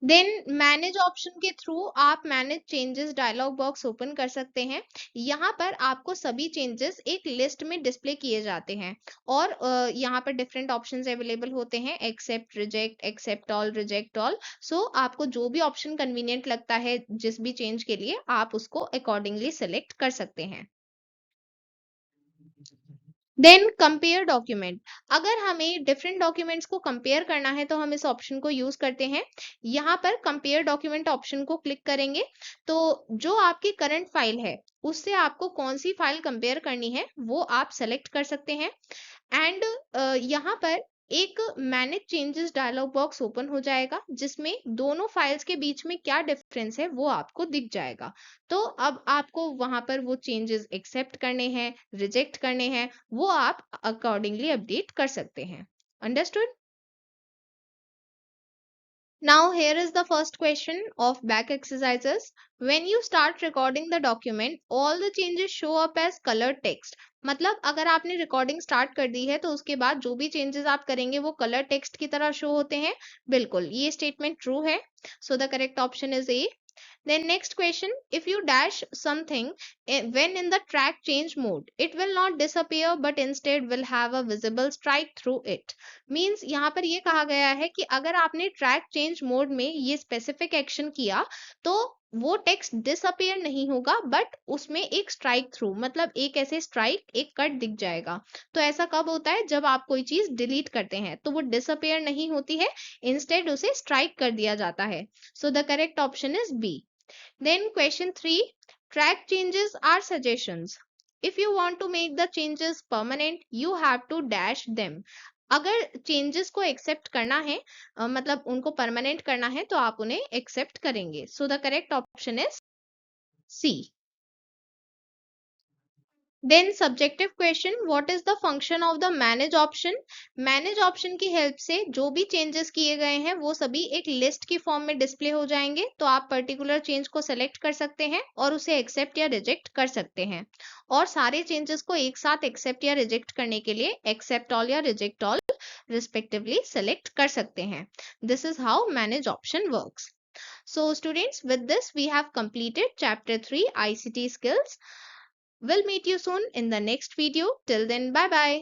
देन मैनेज ऑप्शन के थ्रू आप manage changes dialog box open कर सकते हैं। यहाँ पर आपको सभी चेंजेस एक लिस्ट में डिस्प्ले किए जाते हैं और यहाँ पर डिफरेंट ऑप्शंस अवेलेबल होते हैं, accept, reject, accept all, reject all. So आपको जो भी ऑप्शन कन्वीनियंट लगता है जिस भी चेंज के लिए, आप उसको अकॉर्डिंगली सेलेक्ट कर सकते हैं। देन कंपेयर डॉक्यूमेंट, अगर हमें डिफरेंट डॉक्यूमेंट्स को कंपेयर करना है तो हम इस ऑप्शन को यूज करते हैं। यहाँ पर कंपेयर डॉक्यूमेंट ऑप्शन को क्लिक करेंगे तो जो आपकी करंट फाइल है उससे आपको कौन सी फाइल कंपेयर करनी है वो आप सेलेक्ट कर सकते हैं। एंड यहाँ पर एक manage changes dialog box open हो जाएगा जिसमें दोनों फाइल्स के बीच में क्या डिफरेंस है वो आपको दिख जाएगा। तो अब आपको वहां पर वो चेंजेस एक्सेप्ट करने हैं, रिजेक्ट करने हैं, वो आप अकॉर्डिंगली अपडेट कर सकते हैं। Understood? Now here is the first question of back exercises. When you start recording the document, all the changes show up as colored text. मतलब अगर आपने रिकॉर्डिंग स्टार्ट कर दी है तो उसके बाद जो भी चेंजेस आप करेंगे वो कलर टेक्स्ट की तरह शो होते हैं। बिल्कुल, ये स्टेटमेंट ट्रू है। So the correct option is A. Then next question, if you dash something when in the track change mode, it will not disappear but instead will have a visible strike through it. Means यहाँ पर ये कहा गया है कि अगर आपने track change mode में ये स्पेसिफिक एक्शन किया तो वो टेक्स्ट डिसअपियर नहीं होगा बट उसमें एक स्ट्राइक थ्रू, मतलब एक ऐसे स्ट्राइक, एक कट दिख जाएगा। तो ऐसा कब होता है? जब आप कोई चीज डिलीट करते हैं तो वो डिसअपियर नहीं होती है, इंस्टेड उसे स्ट्राइक कर दिया जाता है। So the correct option is B. Then question 3, track changes are suggestions. If you want to make the changes permanent, you have to dash them. अगर चेंजेस को एक्सेप्ट करना है, मतलब उनको परमानेंट करना है तो आप उन्हें एक्सेप्ट करेंगे। So the correct option is C. Then subjective question, what is the function of the manage option? Manage option की हेल्प से जो भी चेंजेस किए गए हैं वो सभी एक लिस्ट की फॉर्म में डिस्प्ले हो जाएंगे। तो आप पर्टिकुलर चेंज को सेलेक्ट कर सकते हैं और उसे एक्सेप्ट या रिजेक्ट कर सकते हैं। और सारे चेंजेस को एक साथ एक्सेप्ट या रिजेक्ट करने के लिए एक्सेप्ट ऑल या रिजेक्ट ऑल रिस्पेक्टिवली सेलेक्ट कर सकते हैं। This is how manage option works. So students, with this we have completed chapter 3 ICT skills. We'll meet you soon in the next video. Till then, bye bye.